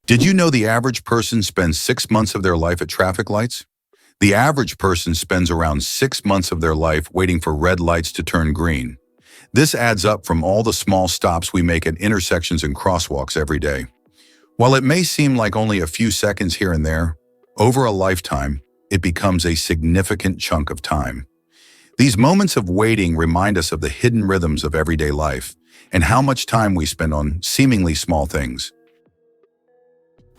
Did you know the average person spends 6 months of their life at traffic lights? The average person spends around 6 months of their life waiting for red lights to turn green. This adds up from all the small stops we make at intersections and crosswalks every day. While it may seem like only a few seconds here and there, over a lifetime, it becomes a significant chunk of time. These moments of waiting remind us of the hidden rhythms of everyday life and how much time we spend on seemingly small things.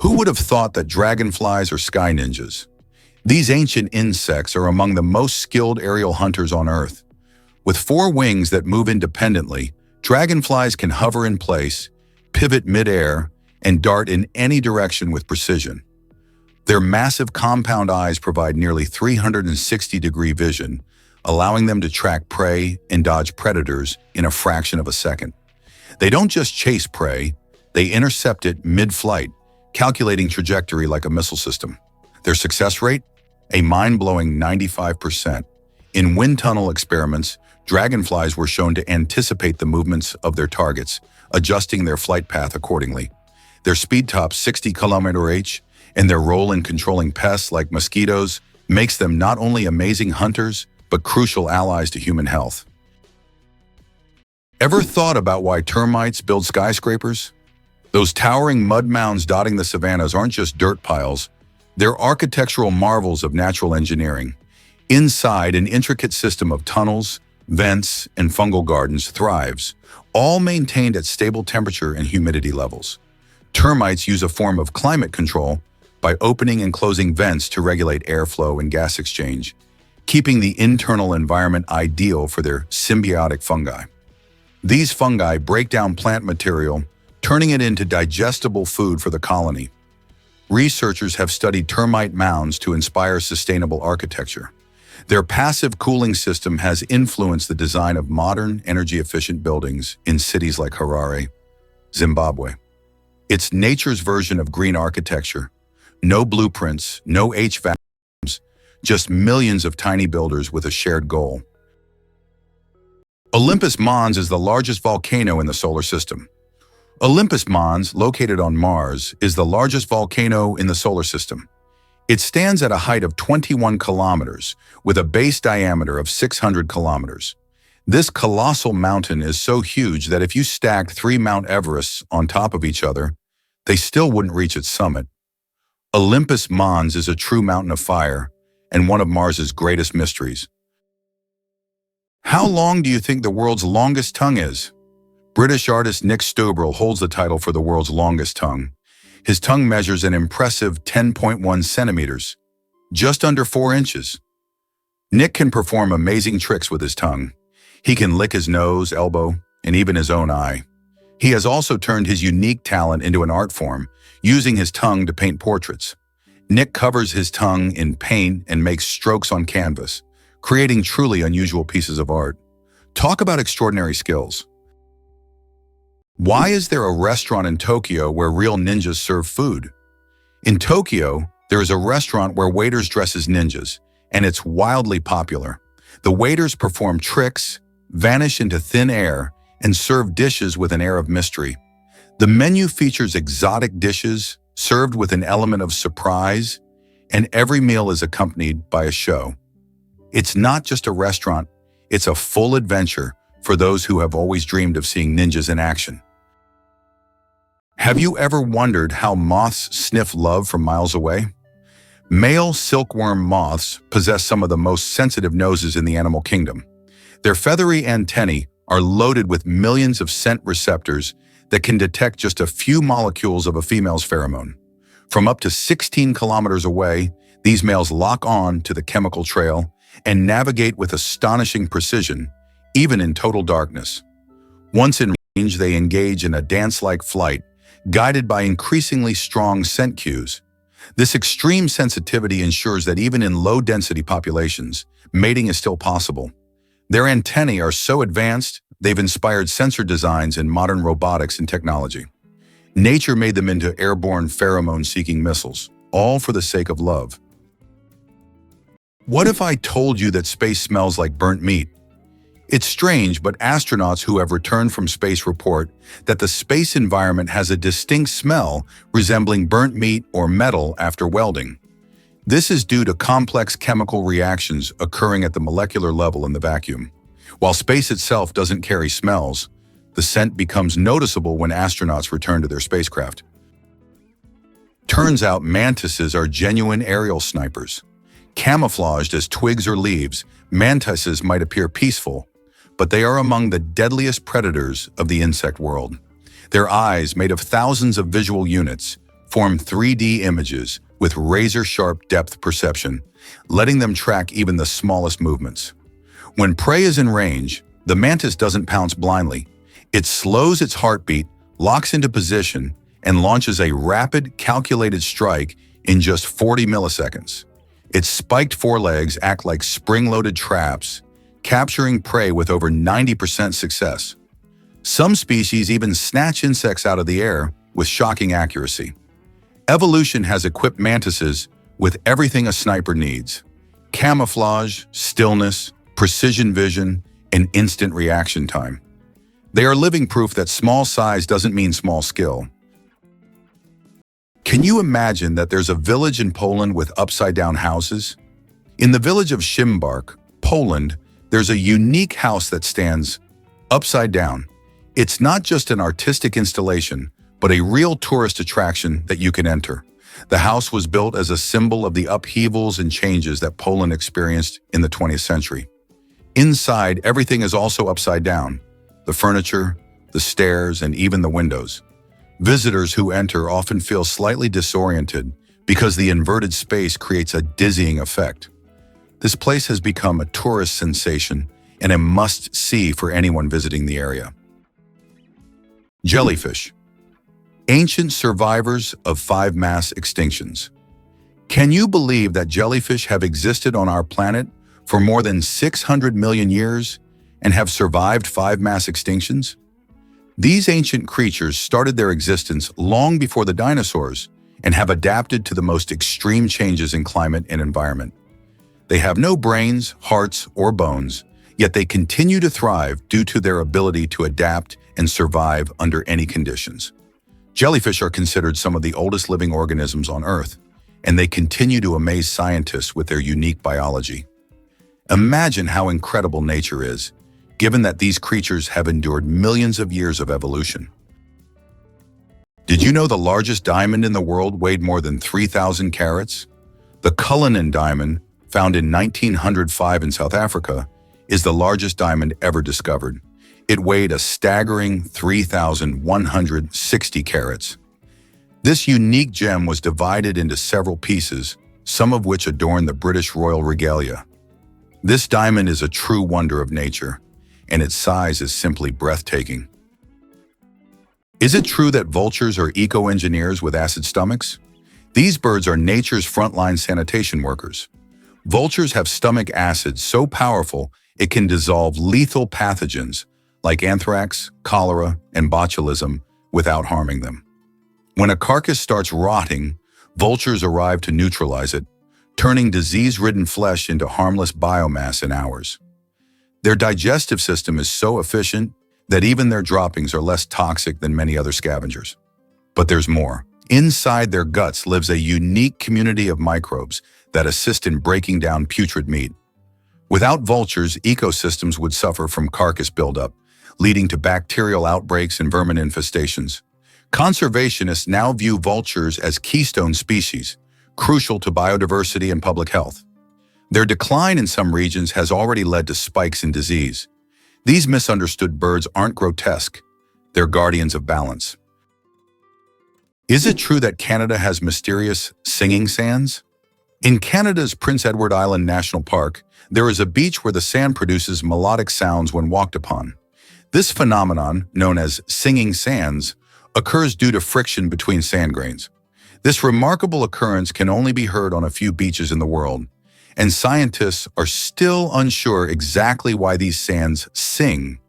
Who would have thought that dragonflies are sky ninjas? These ancient insects are among the most skilled aerial hunters on Earth. With 4 wings that move independently, dragonflies can hover in place, pivot mid-air, and dart in any direction with precision. Their massive compound eyes provide nearly 360-degree vision, allowing them to track prey and dodge predators in a fraction of a second. They don't just chase prey, they intercept it mid-flight, calculating trajectory like a missile system. Their success rate? A mind-blowing 95%. In wind tunnel experiments, dragonflies were shown to anticipate the movements of their targets, adjusting their flight path accordingly. Their speed tops 60 km/h, and their role in controlling pests like mosquitoes makes them not only amazing hunters, but crucial allies to human health. Ever thought about why termites build skyscrapers? Those towering mud mounds dotting the savannas aren't just dirt piles, they're architectural marvels of natural engineering. Inside, an intricate system of tunnels, vents, and fungal gardens thrives, all maintained at stable temperature and humidity levels. Termites use a form of climate control by opening and closing vents to regulate airflow and gas exchange, keeping the internal environment ideal for their symbiotic fungi. These fungi break down plant material, turning it into digestible food for the colony. Researchers have studied termite mounds to inspire sustainable architecture. Their passive cooling system has influenced the design of modern, energy-efficient buildings in cities like Harare, Zimbabwe. It's nature's version of green architecture. No blueprints, no HVACs, just millions of tiny builders with a shared goal. Olympus Mons is the largest volcano in the solar system. Olympus Mons, located on Mars, is the largest volcano in the solar system. It stands at a height of 21 kilometers, with a base diameter of 600 kilometers. This colossal mountain is so huge that if you stacked 3 Mount Everests on top of each other, they still wouldn't reach its summit. Olympus Mons is a true mountain of fire and one of Mars's greatest mysteries. How long do you think the world's longest tongue is? British artist Nick Stobrel holds the title for the world's longest tongue. His tongue measures an impressive 10.1 centimeters, just under 4 inches. Nick can perform amazing tricks with his tongue. He can lick his nose, elbow, and even his own eye. He has also turned his unique talent into an art form, using his tongue to paint portraits. Nick covers his tongue in paint and makes strokes on canvas, creating truly unusual pieces of art. Talk about extraordinary skills. Why is there a restaurant in Tokyo where real ninjas serve food? In Tokyo, there is a restaurant where waiters dress as ninjas, and it's wildly popular. The waiters perform tricks, vanish into thin air, and serve dishes with an air of mystery. The menu features exotic dishes served with an element of surprise, and every meal is accompanied by a show. It's not just a restaurant, it's a full adventure for those who have always dreamed of seeing ninjas in action. Have you ever wondered how moths sniff love from miles away? Male silkworm moths possess some of the most sensitive noses in the animal kingdom. Their feathery antennae are loaded with millions of scent receptors that can detect just a few molecules of a female's pheromone. From up to 16 kilometers away, these males lock on to the chemical trail and navigate with astonishing precision, even in total darkness. Once in range, they engage in a dance-like flight, guided by increasingly strong scent cues. This extreme sensitivity ensures that even in low-density populations, mating is still possible. Their antennae are so advanced, they've inspired sensor designs in modern robotics and technology. Nature made them into airborne pheromone-seeking missiles, all for the sake of love. What if I told you that space smells like burnt meat? It's strange, but astronauts who have returned from space report that the space environment has a distinct smell resembling burnt meat or metal after welding. This is due to complex chemical reactions occurring at the molecular level in the vacuum. While space itself doesn't carry smells, the scent becomes noticeable when astronauts return to their spacecraft. Turns out mantises are genuine aerial snipers. Camouflaged as twigs or leaves, mantises might appear peaceful, but they are among the deadliest predators of the insect world. Their eyes, made of thousands of visual units, form 3D images with razor-sharp depth perception, letting them track even the smallest movements. When prey is in range, the mantis doesn't pounce blindly. It slows its heartbeat, locks into position, and launches a rapid, calculated strike in just 40 milliseconds. Its spiked forelegs act like spring-loaded traps, capturing prey with over 90% success. Some species even snatch insects out of the air with shocking accuracy. Evolution has equipped mantises with everything a sniper needs: camouflage, stillness, precision vision, and instant reaction time. They are living proof that small size doesn't mean small skill. Can you imagine that there's a village in Poland with upside-down houses? In the village of Szymbark, Poland, there's a unique house that stands upside down. It's not just an artistic installation, but a real tourist attraction that you can enter. The house was built as a symbol of the upheavals and changes that Poland experienced in the 20th century. Inside, everything is also upside down: the furniture, the stairs, and even the windows. Visitors who enter often feel slightly disoriented because the inverted space creates a dizzying effect. This place has become a tourist sensation and a must-see for anyone visiting the area. Jellyfish, ancient survivors of 5 mass extinctions. Can you believe that jellyfish have existed on our planet for more than 600 million years and have survived 5 mass extinctions? These ancient creatures started their existence long before the dinosaurs and have adapted to the most extreme changes in climate and environment. They have no brains, hearts, or bones, yet they continue to thrive due to their ability to adapt and survive under any conditions. Jellyfish are considered some of the oldest living organisms on Earth, and they continue to amaze scientists with their unique biology. Imagine how incredible nature is, given that these creatures have endured millions of years of evolution. Did you know the largest diamond in the world weighed more than 3,000 carats? The Cullinan diamond, found in 1905 in South Africa, is the largest diamond ever discovered. It weighed a staggering 3,160 carats. This unique gem was divided into several pieces, some of which adorn the British royal regalia. This diamond is a true wonder of nature, and its size is simply breathtaking. Is it true that vultures are eco-engineers with acid stomachs? These birds are nature's frontline sanitation workers. Vultures have stomach acid so powerful it can dissolve lethal pathogens like anthrax, cholera, and botulism without harming them. When a carcass starts rotting, vultures arrive to neutralize it, turning disease-ridden flesh into harmless biomass in hours. Their digestive system is so efficient that even their droppings are less toxic than many other scavengers. But there's more. Inside their guts lives a unique community of microbes that assist in breaking down putrid meat. Without vultures, ecosystems would suffer from carcass buildup, leading to bacterial outbreaks and vermin infestations. Conservationists now view vultures as keystone species, crucial to biodiversity and public health. Their decline in some regions has already led to spikes in disease. These misunderstood birds aren't grotesque, they're guardians of balance. Is it true that Canada has mysterious singing sands? In Canada's Prince Edward Island National Park, there is a beach where the sand produces melodic sounds when walked upon. This phenomenon, known as singing sands, occurs due to friction between sand grains. This remarkable occurrence can only be heard on a few beaches in the world, and scientists are still unsure exactly why these sands sing.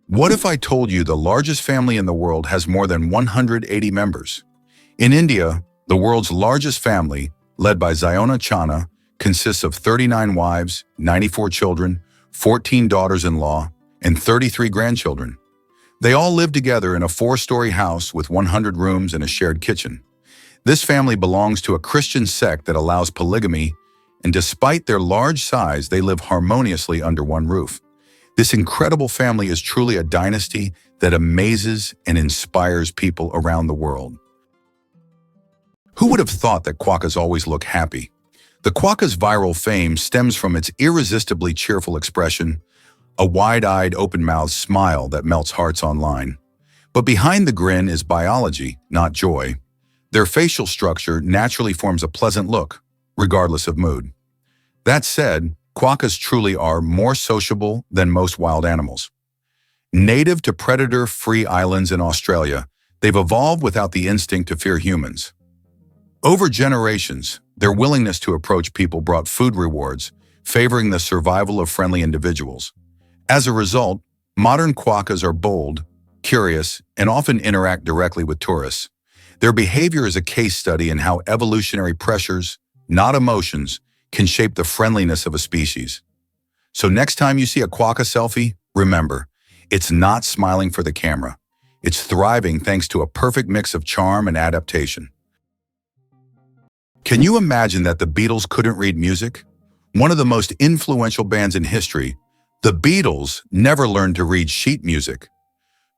What if I told you the largest family in the world has more than 180 members? In India, the world's largest family, led by Ziona Chana, consists of 39 wives, 94 children, 14 daughters-in-law, and 33 grandchildren. They all live together in a 4-story house with 100 rooms and a shared kitchen. This family belongs to a Christian sect that allows polygamy, and despite their large size, they live harmoniously under one roof. This incredible family is truly a dynasty that amazes and inspires people around the world. Who would have thought that quokkas always look happy? The quokka's viral fame stems from its irresistibly cheerful expression, a wide-eyed, open-mouthed smile that melts hearts online. But behind the grin is biology, not joy. Their facial structure naturally forms a pleasant look, regardless of mood. That said, quokkas truly are more sociable than most wild animals. Native to predator-free islands in Australia, they've evolved without the instinct to fear humans. Over generations, their willingness to approach people brought food rewards, favoring the survival of friendly individuals. As a result, modern quokkas are bold, curious, and often interact directly with tourists. Their behavior is a case study in how evolutionary pressures, not emotions, can shape the friendliness of a species. So next time you see a quokka selfie, remember, it's not smiling for the camera. It's thriving thanks to a perfect mix of charm and adaptation. Can you imagine that the Beatles couldn't read music? One of the most influential bands in history, the Beatles never learned to read sheet music.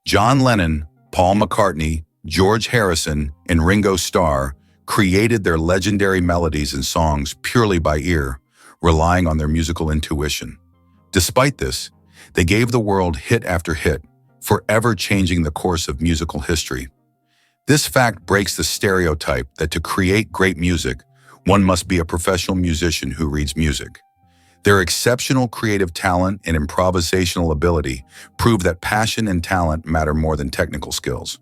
John Lennon, Paul McCartney, George Harrison, and Ringo Starr created their legendary melodies and songs purely by ear, relying on their musical intuition. Despite this, they gave the world hit after hit, forever changing the course of musical history. This fact breaks the stereotype that to create great music, one must be a professional musician who reads music. Their exceptional creative talent and improvisational ability prove that passion and talent matter more than technical skills.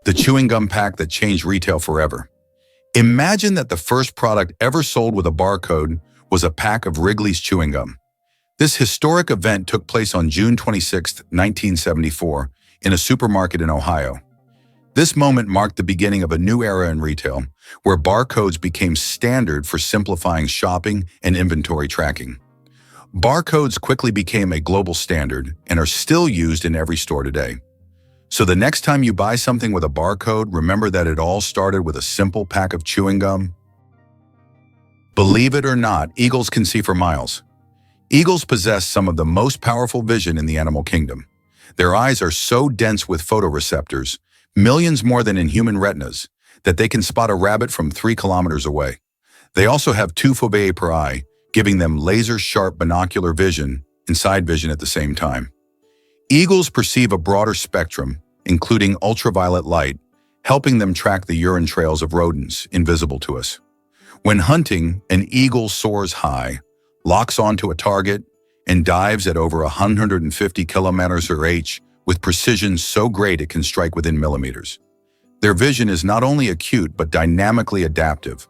The chewing gum pack that changed retail forever. Imagine that the first product ever sold with a barcode was a pack of Wrigley's chewing gum. This historic event took place on June 26, 1974, in a supermarket in Ohio. This moment marked the beginning of a new era in retail, where barcodes became standard for simplifying shopping and inventory tracking. Barcodes quickly became a global standard and are still used in every store today. So the next time you buy something with a barcode, remember that it all started with a simple pack of chewing gum. Believe it or not, eagles can see for miles. Eagles possess some of the most powerful vision in the animal kingdom. Their eyes are so dense with photoreceptors, millions more than in human retinas, that they can spot a rabbit from 3 kilometers away. They also have 2 foveae per eye, giving them laser-sharp binocular vision and side vision at the same time. Eagles perceive a broader spectrum, including ultraviolet light, helping them track the urine trails of rodents invisible to us. When hunting, an eagle soars high, locks onto a target, and dives at over 150 kilometers per h with precision so great it can strike within millimeters. Their vision is not only acute but dynamically adaptive,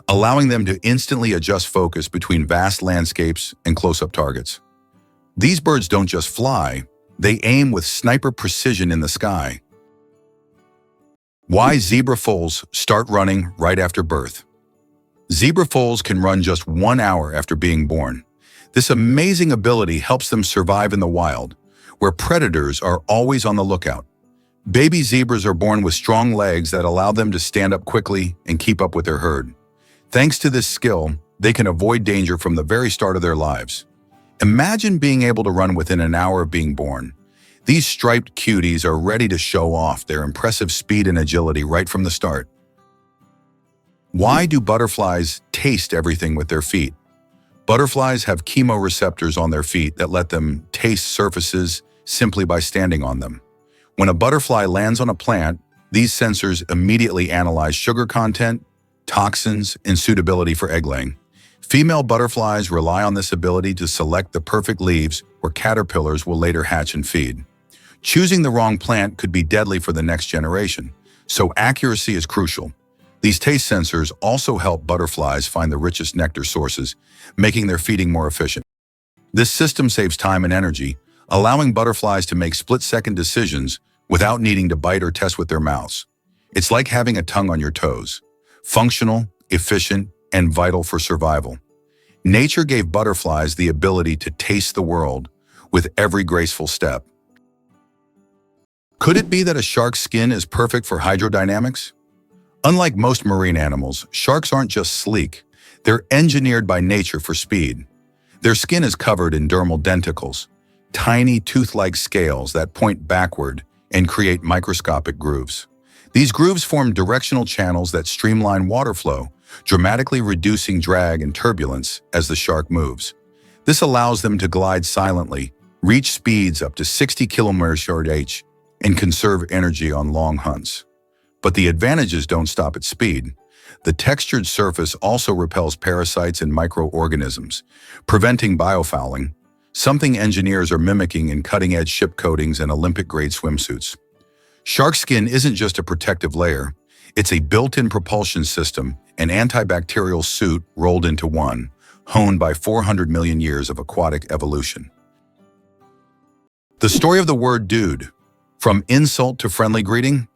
allowing them to instantly adjust focus between vast landscapes and close-up targets. These birds don't just fly, they aim with sniper precision in the sky. Why zebra foals start running right after birth. Zebra foals can run just 1 hour after being born. This amazing ability helps them survive in the wild, where predators are always on the lookout. Baby zebras are born with strong legs that allow them to stand up quickly and keep up with their herd. Thanks to this skill, they can avoid danger from the very start of their lives. Imagine being able to run within an hour of being born. These striped cuties are ready to show off their impressive speed and agility right from the start. Why do butterflies taste everything with their feet? Butterflies have chemoreceptors on their feet that let them taste surfaces simply by standing on them. When a butterfly lands on a plant, these sensors immediately analyze sugar content, toxins, and suitability for egg laying. Female butterflies rely on this ability to select the perfect leaves where caterpillars will later hatch and feed. Choosing the wrong plant could be deadly for the next generation, so accuracy is crucial. These taste sensors also help butterflies find the richest nectar sources, making their feeding more efficient. This system saves time and energy, allowing butterflies to make split-second decisions without needing to bite or test with their mouths. It's like having a tongue on your toes. Functional, efficient, and vital for survival. Nature gave butterflies the ability to taste the world with every graceful step. Could it be that a shark's skin is perfect for hydrodynamics? Unlike most marine animals, sharks aren't just sleek. They're engineered by nature for speed. Their skin is covered in dermal denticles, tiny tooth-like scales that point backward and create microscopic grooves. These grooves form directional channels that streamline water flow, dramatically reducing drag and turbulence as the shark moves. This allows them to glide silently, reach speeds up to 60 km/h, and conserve energy on long hunts. But the advantages don't stop at speed. The textured surface also repels parasites and microorganisms, preventing biofouling, something engineers are mimicking in cutting-edge ship coatings and Olympic-grade swimsuits. Shark skin isn't just a protective layer, it's a built-in propulsion system, an antibacterial suit rolled into one, honed by 400 million years of aquatic evolution. The story of the word dude. From insult to friendly greeting?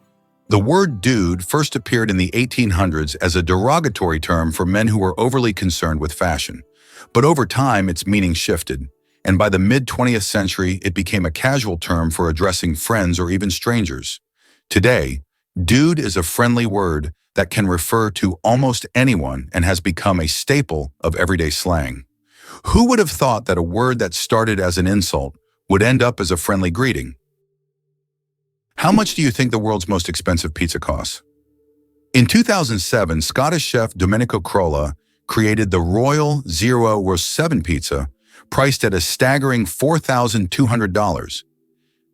The word dude first appeared in the 1800s as a derogatory term for men who were overly concerned with fashion. But over time, its meaning shifted, and by the mid-20th century, it became a casual term for addressing friends or even strangers. Today, dude is a friendly word that can refer to almost anyone and has become a staple of everyday slang. Who would have thought that a word that started as an insult would end up as a friendly greeting? How much do you think the world's most expensive pizza costs? In 2007, Scottish chef Domenico Crolla created the Royal Zero Roast 7 pizza, priced at a staggering $4,200.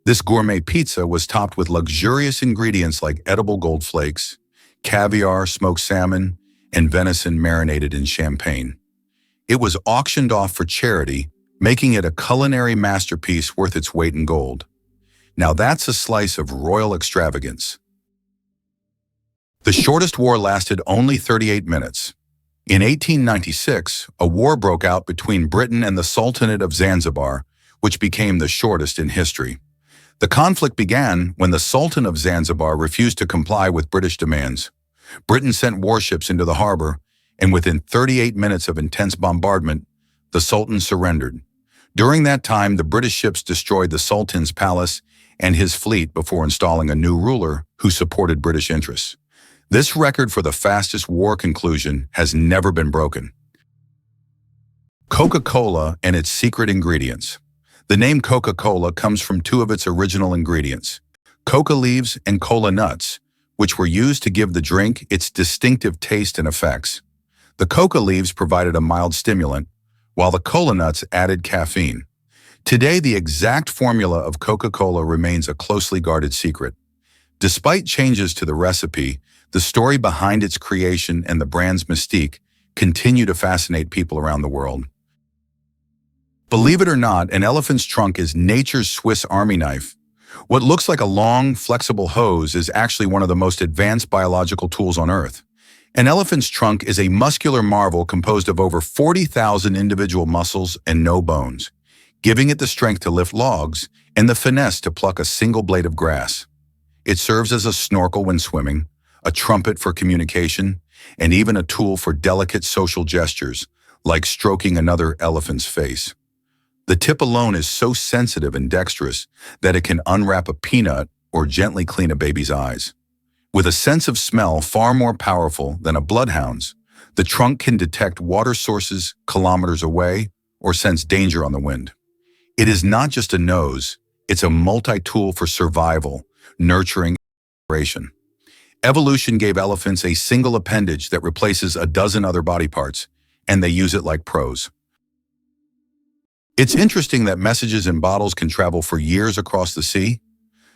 This gourmet pizza was topped with luxurious ingredients like edible gold flakes, caviar, smoked salmon, and venison marinated in champagne. It was auctioned off for charity, making it a culinary masterpiece worth its weight in gold. Now that's a slice of royal extravagance. The shortest war lasted only 38 minutes. In 1896, a war broke out between Britain and the Sultanate of Zanzibar, which became the shortest in history. The conflict began when the Sultan of Zanzibar refused to comply with British demands. Britain sent warships into the harbor, and within 38 minutes of intense bombardment, the Sultan surrendered. During that time, the British ships destroyed the Sultan's palace and his fleet before installing a new ruler who supported British interests. This record for the fastest war conclusion has never been broken. Coca-Cola and its secret ingredients. The name Coca-Cola comes from two of its original ingredients, coca leaves and cola nuts, which were used to give the drink its distinctive taste and effects. The coca leaves provided a mild stimulant, while the cola nuts added caffeine. Today, the exact formula of Coca-Cola remains a closely guarded secret. Despite changes to the recipe, the story behind its creation and the brand's mystique continue to fascinate people around the world. Believe it or not, an elephant's trunk is nature's Swiss Army knife. What looks like a long, flexible hose is actually one of the most advanced biological tools on Earth. An elephant's trunk is a muscular marvel composed of over 40,000 individual muscles and no bones, giving it the strength to lift logs and the finesse to pluck a single blade of grass. It serves as a snorkel when swimming, a trumpet for communication, and even a tool for delicate social gestures, like stroking another elephant's face. The tip alone is so sensitive and dexterous that it can unwrap a peanut or gently clean a baby's eyes. With a sense of smell far more powerful than a bloodhound's, the trunk can detect water sources kilometers away or sense danger on the wind. It is not just a nose, it's a multi-tool for survival, nurturing, and exploration. Evolution gave elephants a single appendage that replaces a dozen other body parts, and they use it like pros. It's interesting that messages in bottles can travel for years across the sea.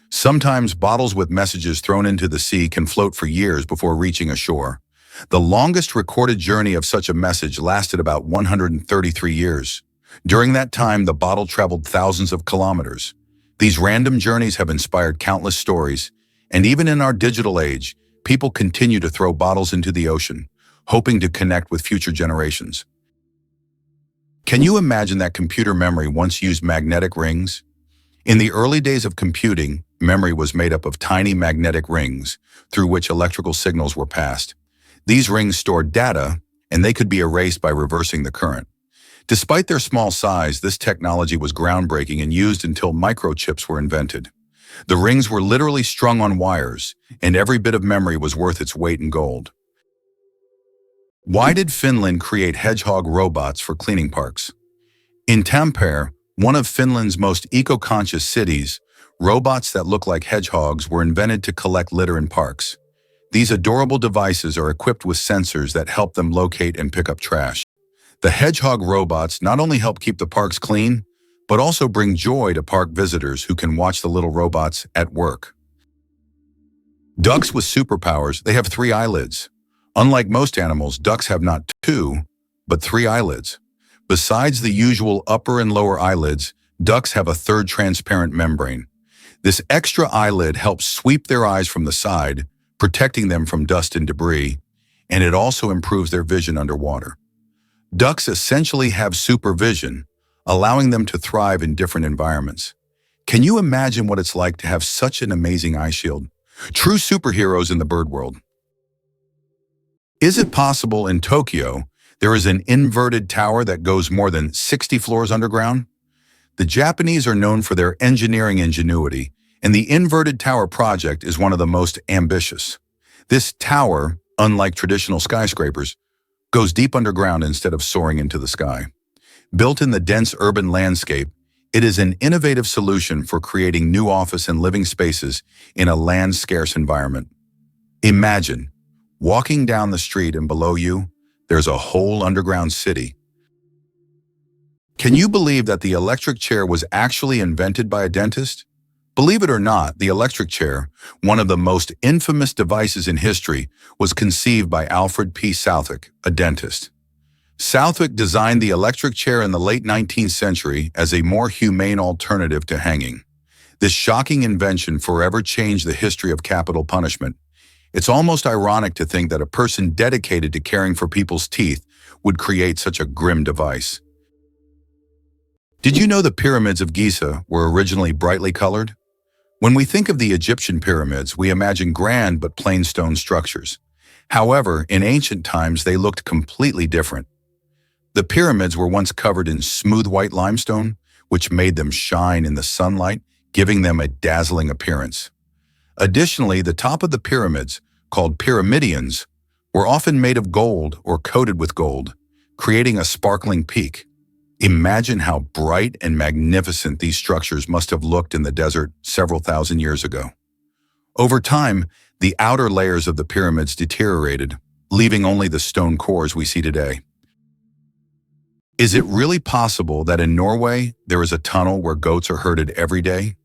Sometimes bottles with messages thrown into the sea can float for years before reaching ashore. The longest recorded journey of such a message lasted about 133 years. During that time, the bottle traveled thousands of kilometers. These random journeys have inspired countless stories, and even in our digital age, people continue to throw bottles into the ocean, hoping to connect with future generations. Can you imagine that computer memory once used magnetic rings? In the early days of computing, memory was made up of tiny magnetic rings through which electrical signals were passed. These rings stored data, and they could be erased by reversing the current. Despite their small size, this technology was groundbreaking and used until microchips were invented. The rings were literally strung on wires, and every bit of memory was worth its weight in gold. Why did Finland create hedgehog robots for cleaning parks? In Tampere, one of Finland's most eco-conscious cities, robots that look like hedgehogs were invented to collect litter in parks. These adorable devices are equipped with sensors that help them locate and pick up trash. The hedgehog robots not only help keep the parks clean, but also bring joy to park visitors who can watch the little robots at work. Ducks with superpowers, they have 3 eyelids. Unlike most animals, ducks have not 2, but 3 eyelids. Besides the usual upper and lower eyelids, ducks have a third transparent membrane. This extra eyelid helps sweep their eyes from the side, protecting them from dust and debris, and it also improves their vision underwater. Ducks essentially have supervision, allowing them to thrive in different environments. Can you imagine what it's like to have such an amazing eye shield? True superheroes in the bird world. Is it possible in Tokyo there is an inverted tower that goes more than 60 floors underground? The Japanese are known for their engineering ingenuity, and the inverted tower project is one of the most ambitious. This tower, unlike traditional skyscrapers, goes deep underground instead of soaring into the sky. Built in the dense urban landscape, it is an innovative solution for creating new office and living spaces in a land-scarce environment. Imagine walking down the street and below you, there's a whole underground city. Can you believe that the electric chair was actually invented by a dentist? Believe it or not, the electric chair, one of the most infamous devices in history, was conceived by Alfred P. Southwick, a dentist. Southwick designed the electric chair in the late 19th century as a more humane alternative to hanging. This shocking invention forever changed the history of capital punishment. It's almost ironic to think that a person dedicated to caring for people's teeth would create such a grim device. Did you know the pyramids of Giza were originally brightly colored? When we think of the Egyptian pyramids, we imagine grand but plain stone structures. However, in ancient times, they looked completely different. The pyramids were once covered in smooth white limestone, which made them shine in the sunlight, giving them a dazzling appearance. Additionally, the top of the pyramids, called pyramidions, were often made of gold or coated with gold, creating a sparkling peak. Imagine how bright and magnificent these structures must have looked in the desert several thousand years ago. Over time, the outer layers of the pyramids deteriorated, leaving only the stone cores we see today. Is it really possible that in Norway there is a tunnel where goats are herded every day?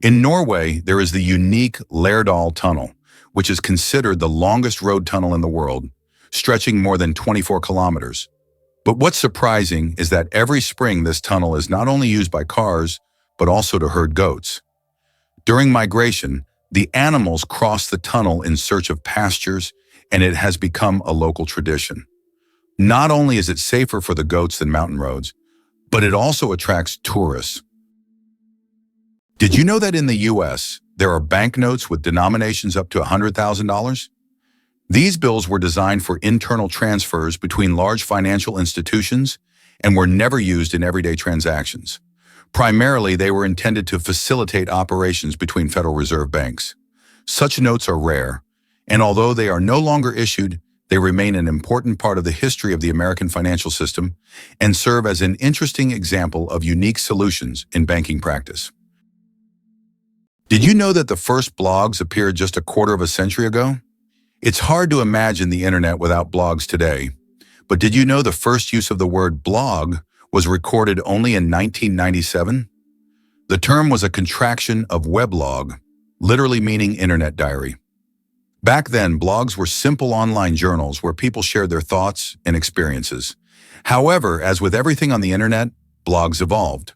In Norway, there is the unique Lærdal Tunnel, which is considered the longest road tunnel in the world, stretching more than 24 kilometers. But what's surprising is that every spring this tunnel is not only used by cars, but also to herd goats. During migration, the animals cross the tunnel in search of pastures, and it has become a local tradition. Not only is it safer for the goats than mountain roads, but it also attracts tourists. Did you know that in the U.S., there are banknotes with denominations up to $100,000? These bills were designed for internal transfers between large financial institutions and were never used in everyday transactions. Primarily, they were intended to facilitate operations between Federal Reserve banks. Such notes are rare, and although they are no longer issued, they remain an important part of the history of the American financial system and serve as an interesting example of unique solutions in banking practice. Did you know that the first blogs appeared just a quarter of a century ago? It's hard to imagine the internet without blogs today. But did you know the first use of the word blog was recorded only in 1997? The term was a contraction of weblog, literally meaning internet diary. Back then, blogs were simple online journals where people shared their thoughts and experiences. However, as with everything on the internet, blogs evolved.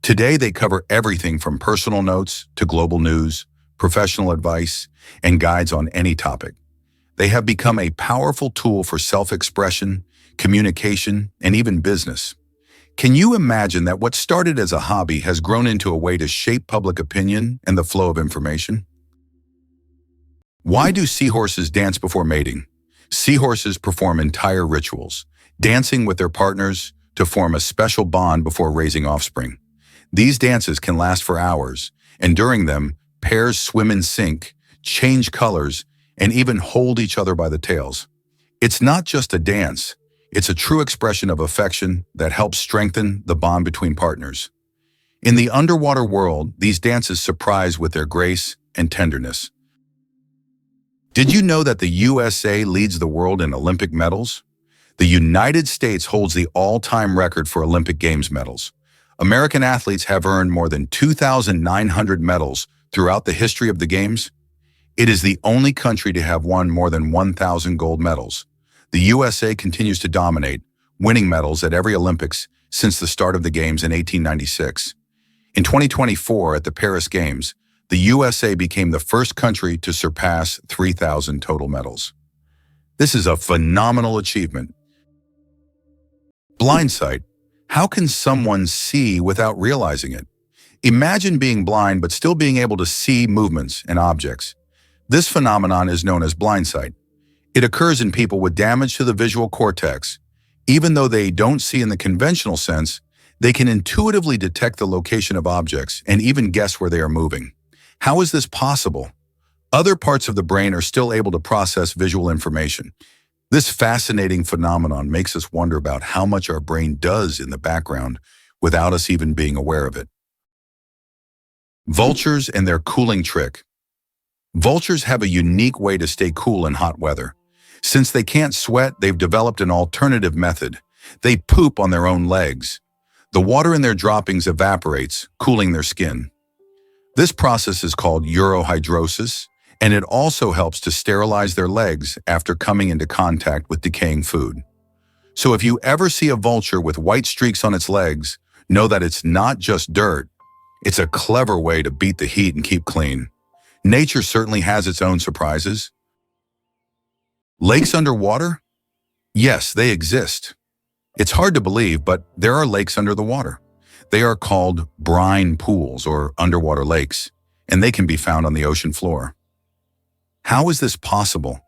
Today, they cover everything from personal notes to global news, professional advice, and guides on any topic. They have become a powerful tool for self-expression, communication, and even business. Can you imagine that what started as a hobby has grown into a way to shape public opinion and the flow of information? Why do seahorses dance before mating? Seahorses perform entire rituals, dancing with their partners to form a special bond before raising offspring. These dances can last for hours, and during them, pairs swim in sync, change colors, and even hold each other by the tails. It's not just a dance, it's a true expression of affection that helps strengthen the bond between partners. In the underwater world, these dances surprise with their grace and tenderness. Did you know that the USA leads the world in Olympic medals? The United States holds the all-time record for Olympic Games medals. American athletes have earned more than 2,900 medals throughout the history of the Games. It is the only country to have won more than 1,000 gold medals. The USA continues to dominate, winning medals at every Olympics since the start of the Games in 1896. In 2024, at the Paris Games, the USA became the first country to surpass 3,000 total medals. This is a phenomenal achievement. Blind sight. How can someone see without realizing it? Imagine being blind but still being able to see movements and objects. This phenomenon is known as blind sight. It occurs in people with damage to the visual cortex. Even though they don't see in the conventional sense, they can intuitively detect the location of objects and even guess where they are moving. How is this possible? Other parts of the brain are still able to process visual information. This fascinating phenomenon makes us wonder about how much our brain does in the background without us even being aware of it. Vultures and their cooling trick. Vultures have a unique way to stay cool in hot weather. Since they can't sweat, they've developed an alternative method. They poop on their own legs. The water in their droppings evaporates, cooling their skin. This process is called urohydrosis, and it also helps to sterilize their legs after coming into contact with decaying food. So if you ever see a vulture with white streaks on its legs, know that it's not just dirt. It's a clever way to beat the heat and keep clean. Nature certainly has its own surprises. Lakes underwater? Yes, they exist. It's hard to believe, but there are lakes under the water. They are called brine pools or underwater lakes, and they can be found on the ocean floor. How is this possible?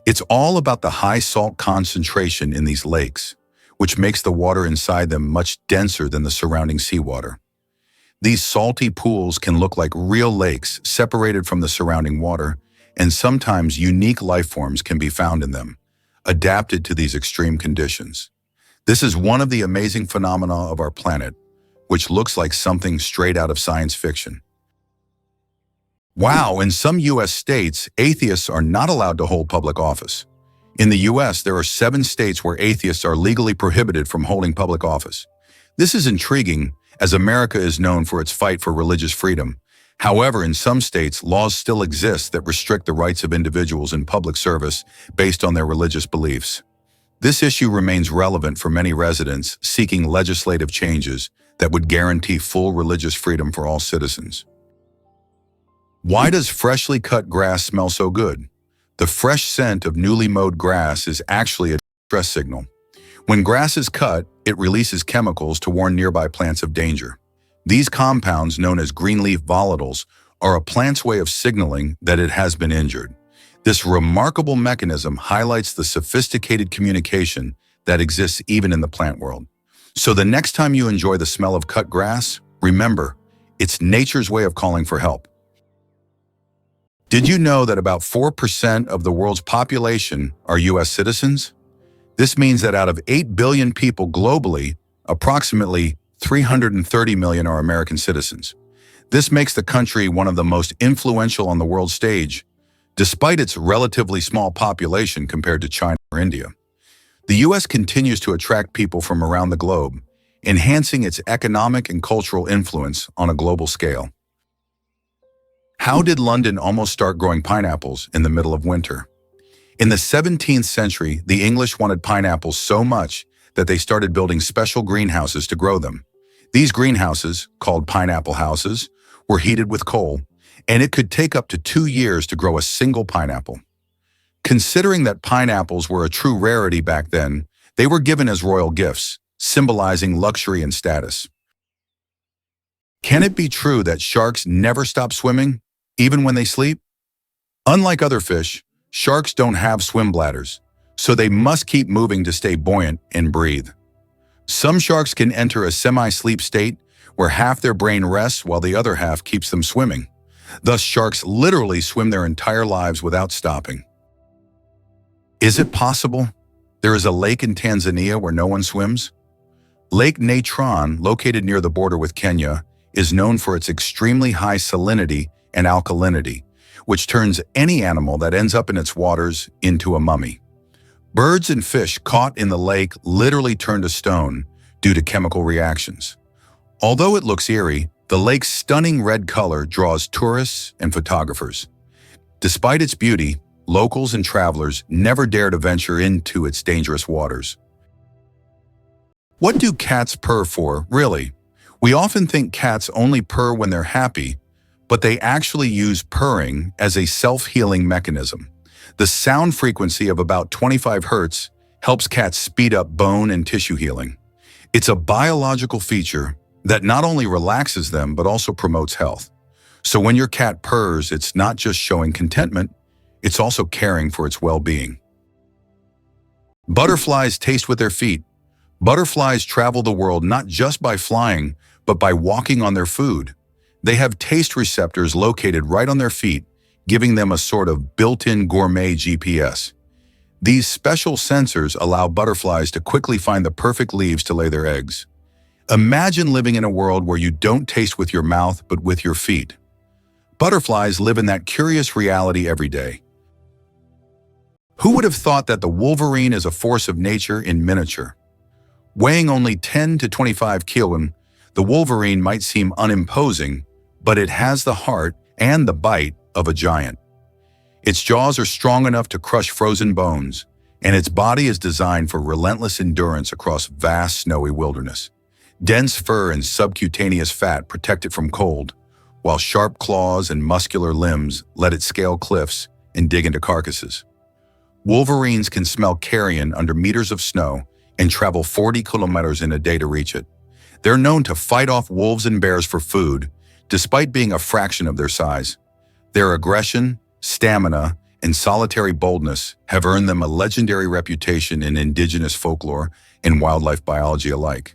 It's all about the high salt concentration in these lakes, which makes the water inside them much denser than the surrounding seawater. These salty pools can look like real lakes separated from the surrounding water, and sometimes unique life forms can be found in them, adapted to these extreme conditions. This is one of the amazing phenomena of our planet, which looks like something straight out of science fiction. Wow, in some U.S. states, atheists are not allowed to hold public office. In the U.S., there are 7 states where atheists are legally prohibited from holding public office. This is intriguing, as America is known for its fight for religious freedom. However, in some states, laws still exist that restrict the rights of individuals in public service based on their religious beliefs. This issue remains relevant for many residents seeking legislative changes that would guarantee full religious freedom for all citizens. Why does freshly cut grass smell so good? The fresh scent of newly mowed grass is actually a distress signal. When grass is cut, it releases chemicals to warn nearby plants of danger. These compounds, known as greenleaf volatiles, are a plant's way of signaling that it has been injured. This remarkable mechanism highlights the sophisticated communication that exists even in the plant world. So the next time you enjoy the smell of cut grass, remember, it's nature's way of calling for help. Did you know that about 4% of the world's population are U.S. citizens? This means that out of 8 billion people globally, approximately 330 million are American citizens. This makes the country one of the most influential on the world stage, despite its relatively small population compared to China or India. The U.S. continues to attract people from around the globe, enhancing its economic and cultural influence on a global scale. How did London almost start growing pineapples in the middle of winter? In the 17th century, the English wanted pineapples so much that they started building special greenhouses to grow them. These greenhouses, called pineapple houses, were heated with coal, and it could take up to 2 years to grow a single pineapple. Considering that pineapples were a true rarity back then, they were given as royal gifts, symbolizing luxury and status. Can it be true that sharks never stop swimming, even when they sleep? Unlike other fish, sharks don't have swim bladders, so they must keep moving to stay buoyant and breathe. Some sharks can enter a semi-sleep state where half their brain rests while the other half keeps them swimming. Thus, sharks literally swim their entire lives without stopping. Is it possible there is a lake in Tanzania where no one swims? Lake Natron, located near the border with Kenya, is known for its extremely high salinity and alkalinity, which turns any animal that ends up in its waters into a mummy. Birds and fish caught in the lake literally turn to stone due to chemical reactions. Although it looks eerie, the lake's stunning red color draws tourists and photographers. Despite its beauty, locals and travelers never dare to venture into its dangerous waters. What do cats purr for, really? We often think cats only purr when they're happy, but they actually use purring as a self-healing mechanism. The sound frequency of about 25 Hz helps cats speed up bone and tissue healing. It's a biological feature that not only relaxes them but also promotes health. So when your cat purrs, it's not just showing contentment, it's also caring for its well-being. Butterflies taste with their feet. Butterflies travel the world not just by flying, but by walking on their food. They have taste receptors located right on their feet, giving them a sort of built-in gourmet GPS. These special sensors allow butterflies to quickly find the perfect leaves to lay their eggs. Imagine living in a world where you don't taste with your mouth, but with your feet. Butterflies live in that curious reality every day. Who would have thought that the wolverine is a force of nature in miniature? Weighing only 10 to 25 kilograms, the wolverine might seem unimposing, but it has the heart and the bite of a giant. Its jaws are strong enough to crush frozen bones, and its body is designed for relentless endurance across vast snowy wilderness. Dense fur and subcutaneous fat protect it from cold, while sharp claws and muscular limbs let it scale cliffs and dig into carcasses. Wolverines can smell carrion under meters of snow and travel 40 kilometers in a day to reach it. They're known to fight off wolves and bears for food, despite being a fraction of their size. Their aggression, stamina, and solitary boldness have earned them a legendary reputation in indigenous folklore and wildlife biology alike.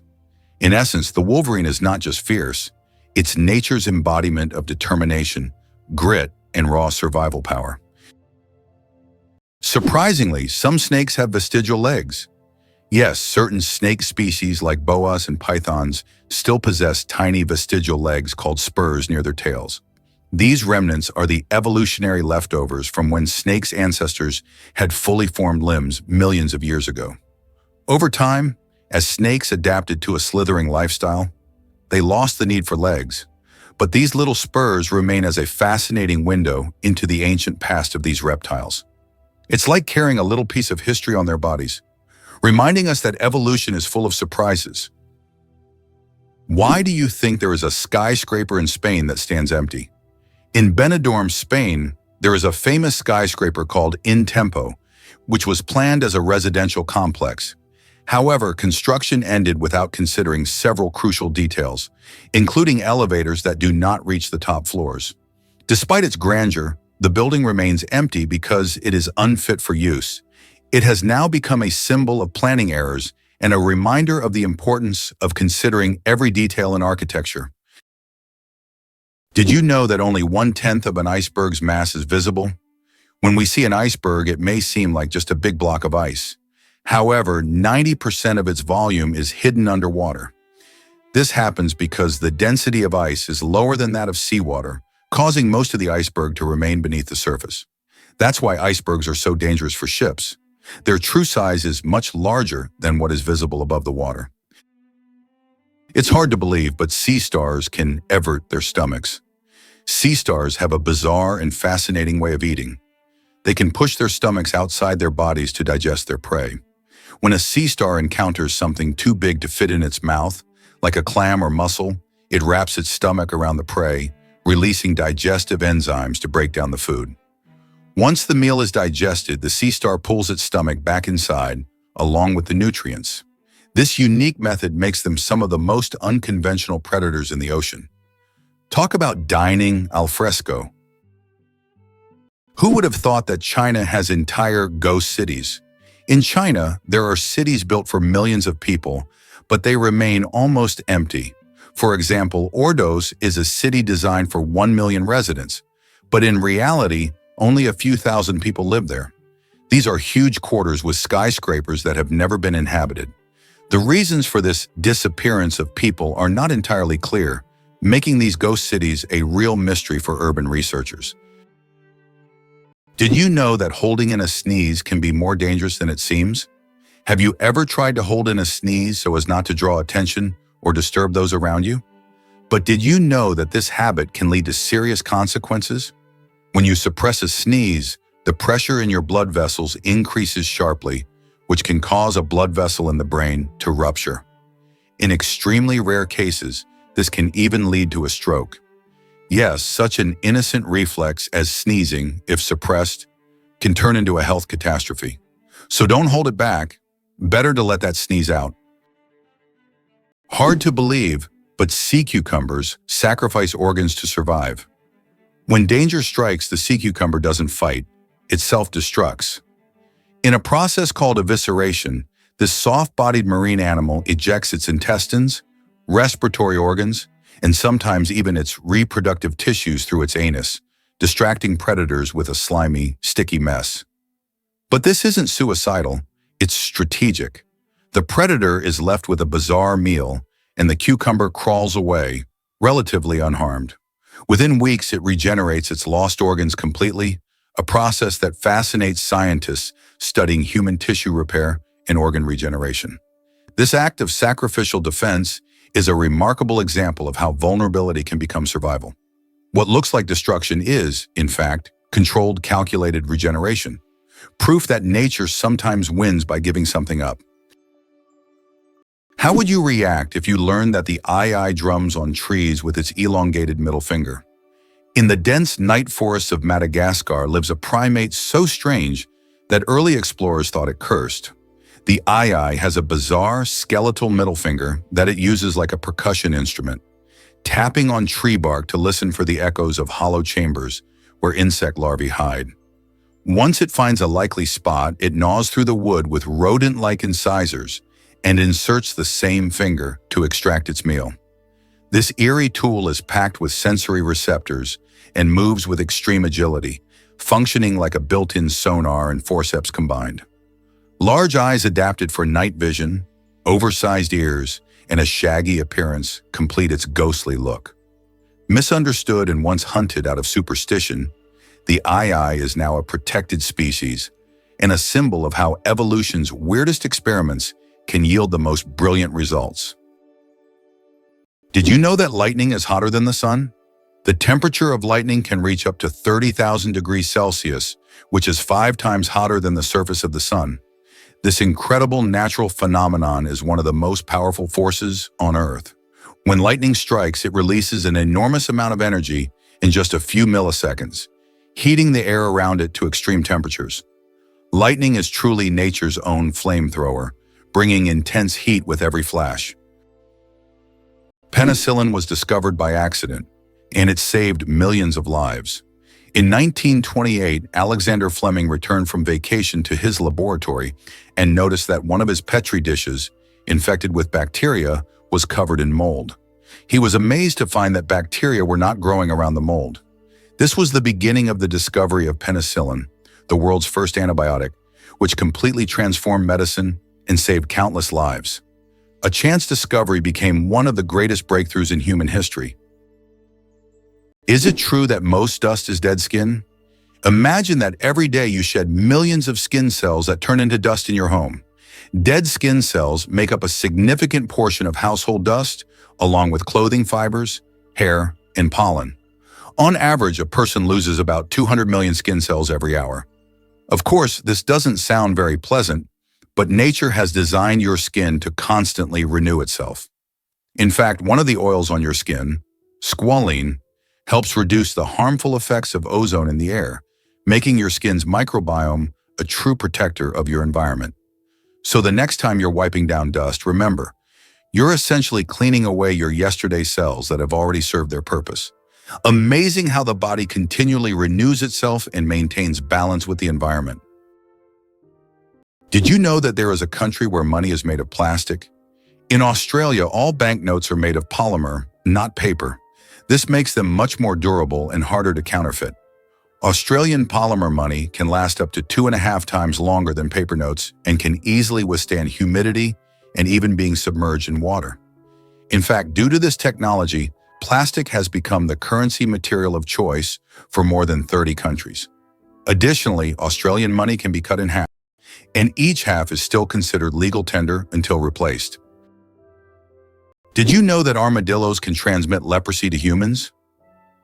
In essence, the wolverine is not just fierce, it's nature's embodiment of determination, grit, and raw survival power. Surprisingly, some snakes have vestigial legs. Yes, certain snake species like boas and pythons still possess tiny vestigial legs called spurs near their tails. These remnants are the evolutionary leftovers from when snakes' ancestors had fully formed limbs millions of years ago. Over time, as snakes adapted to a slithering lifestyle, they lost the need for legs. But these little spurs remain as a fascinating window into the ancient past of these reptiles. It's like carrying a little piece of history on their bodies, reminding us that evolution is full of surprises. Why do you think there is a skyscraper in Spain that stands empty? In Benidorm, Spain, there is a famous skyscraper called In Tempo, which was planned as a residential complex. However, construction ended without considering several crucial details, including elevators that do not reach the top floors. Despite its grandeur, the building remains empty because it is unfit for use. It has now become a symbol of planning errors and a reminder of the importance of considering every detail in architecture. Did you know that only 1/10 of an iceberg's mass is visible? When we see an iceberg, it may seem like just a big block of ice. However, 90% of its volume is hidden underwater. This happens because the density of ice is lower than that of seawater, causing most of the iceberg to remain beneath the surface. That's why icebergs are so dangerous for ships. Their true size is much larger than what is visible above the water. It's hard to believe, but sea stars can evert their stomachs. Sea stars have a bizarre and fascinating way of eating. They can push their stomachs outside their bodies to digest their prey. When a sea star encounters something too big to fit in its mouth, like a clam or mussel, it wraps its stomach around the prey, releasing digestive enzymes to break down the food. Once the meal is digested, the sea star pulls its stomach back inside, along with the nutrients. This unique method makes them some of the most unconventional predators in the ocean. Talk about dining al fresco. Who would have thought that China has entire ghost cities? In China, there are cities built for millions of people, but they remain almost empty. For example, Ordos is a city designed for 1 million residents, but in reality, only a few thousand people live there. These are huge quarters with skyscrapers that have never been inhabited. The reasons for this disappearance of people are not entirely clear, making these ghost cities a real mystery for urban researchers. Did you know that holding in a sneeze can be more dangerous than it seems? Have you ever tried to hold in a sneeze so as not to draw attention or disturb those around you? But did you know that this habit can lead to serious consequences? When you suppress a sneeze, the pressure in your blood vessels increases sharply, which can cause a blood vessel in the brain to rupture. In extremely rare cases, this can even lead to a stroke. Yes, such an innocent reflex as sneezing, if suppressed, can turn into a health catastrophe. So don't hold it back. Better to let that sneeze out. Hard to believe, but sea cucumbers sacrifice organs to survive. When danger strikes, the sea cucumber doesn't fight, it self-destructs. In a process called evisceration, this soft-bodied marine animal ejects its intestines, respiratory organs, and sometimes even its reproductive tissues through its anus, distracting predators with a slimy, sticky mess. But this isn't suicidal, it's strategic. The predator is left with a bizarre meal, and the cucumber crawls away, relatively unharmed. Within weeks, it regenerates its lost organs completely, a process that fascinates scientists studying human tissue repair and organ regeneration. This act of sacrificial defense is a remarkable example of how vulnerability can become survival. What looks like destruction is, in fact, controlled, calculated regeneration, proof that nature sometimes wins by giving something up. How would you react if you learned that the ii drums on trees with its elongated middle finger? In the dense night forests of Madagascar lives a primate so strange that early explorers thought it cursed. The ii has a bizarre skeletal middle finger that it uses like a percussion instrument, tapping on tree bark to listen for the echoes of hollow chambers where insect larvae hide. Once it finds a likely spot, it gnaws through the wood with rodent-like incisors and inserts the same finger to extract its meal. This eerie tool is packed with sensory receptors and moves with extreme agility, functioning like a built-in sonar and forceps combined. Large eyes adapted for night vision, oversized ears, and a shaggy appearance complete its ghostly look. Misunderstood and once hunted out of superstition, the ii is now a protected species and a symbol of how evolution's weirdest experiments can yield the most brilliant results. Did you know that lightning is hotter than the sun? The temperature of lightning can reach up to 30,000 degrees Celsius, which is 5 times hotter than the surface of the sun. This incredible natural phenomenon is one of the most powerful forces on Earth. When lightning strikes, it releases an enormous amount of energy in just a few milliseconds, heating the air around it to extreme temperatures. Lightning is truly nature's own flamethrower, bringing intense heat with every flash. Penicillin was discovered by accident, and it saved millions of lives. In 1928, Alexander Fleming returned from vacation to his laboratory and noticed that one of his Petri dishes, infected with bacteria, was covered in mold. He was amazed to find that bacteria were not growing around the mold. This was the beginning of the discovery of penicillin, the world's first antibiotic, which completely transformed medicine and saved countless lives. A chance discovery became one of the greatest breakthroughs in human history. Is it true that most dust is dead skin? Imagine that every day you shed millions of skin cells that turn into dust in your home. Dead skin cells make up a significant portion of household dust, along with clothing fibers, hair, and pollen. On average, a person loses about 200 million skin cells every hour. Of course, this doesn't sound very pleasant, but nature has designed your skin to constantly renew itself. In fact, one of the oils on your skin, squalene, helps reduce the harmful effects of ozone in the air, making your skin's microbiome a true protector of your environment. So the next time you're wiping down dust, remember, you're essentially cleaning away your yesterday cells that have already served their purpose. Amazing how the body continually renews itself and maintains balance with the environment. Did you know that there is a country where money is made of plastic? In Australia, all banknotes are made of polymer, not paper. This makes them much more durable and harder to counterfeit. Australian polymer money can last up to 2.5 times longer than paper notes and can easily withstand humidity and even being submerged in water. In fact, due to this technology, plastic has become the currency material of choice for more than 30 countries. Additionally, Australian money can be cut in half, and each half is still considered legal tender until replaced. Did you know that armadillos can transmit leprosy to humans?